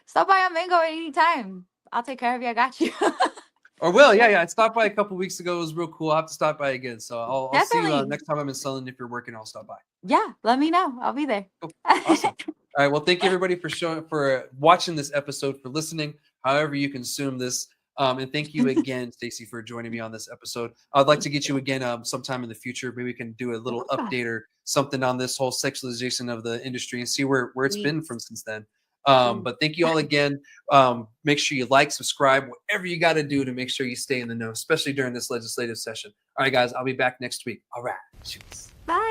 stop by on Mango at any time. I'll take care of you. I got you. Or will, yeah, yeah. I stopped by a couple weeks ago. It was real cool. I'll have to stop by again. So I'll see you Definitely. next time I'm in Sunland. If you're working, I'll stop by. Yeah, let me know. I'll be there. Cool. Awesome. All right. Well, thank you everybody for watching this episode, for listening, however you consume this. And thank you again, Stacey, for joining me on this episode. I'd like to get you again sometime in the future. Maybe we can do a little Yeah. update or something on this whole sexualization of the industry and see where it's been from since then. Please. But thank you all again. Make sure you like, subscribe, whatever you got to do to make sure you stay in the know, especially during this legislative session. All right, guys, I'll be back next week. All right. Cheers. Bye.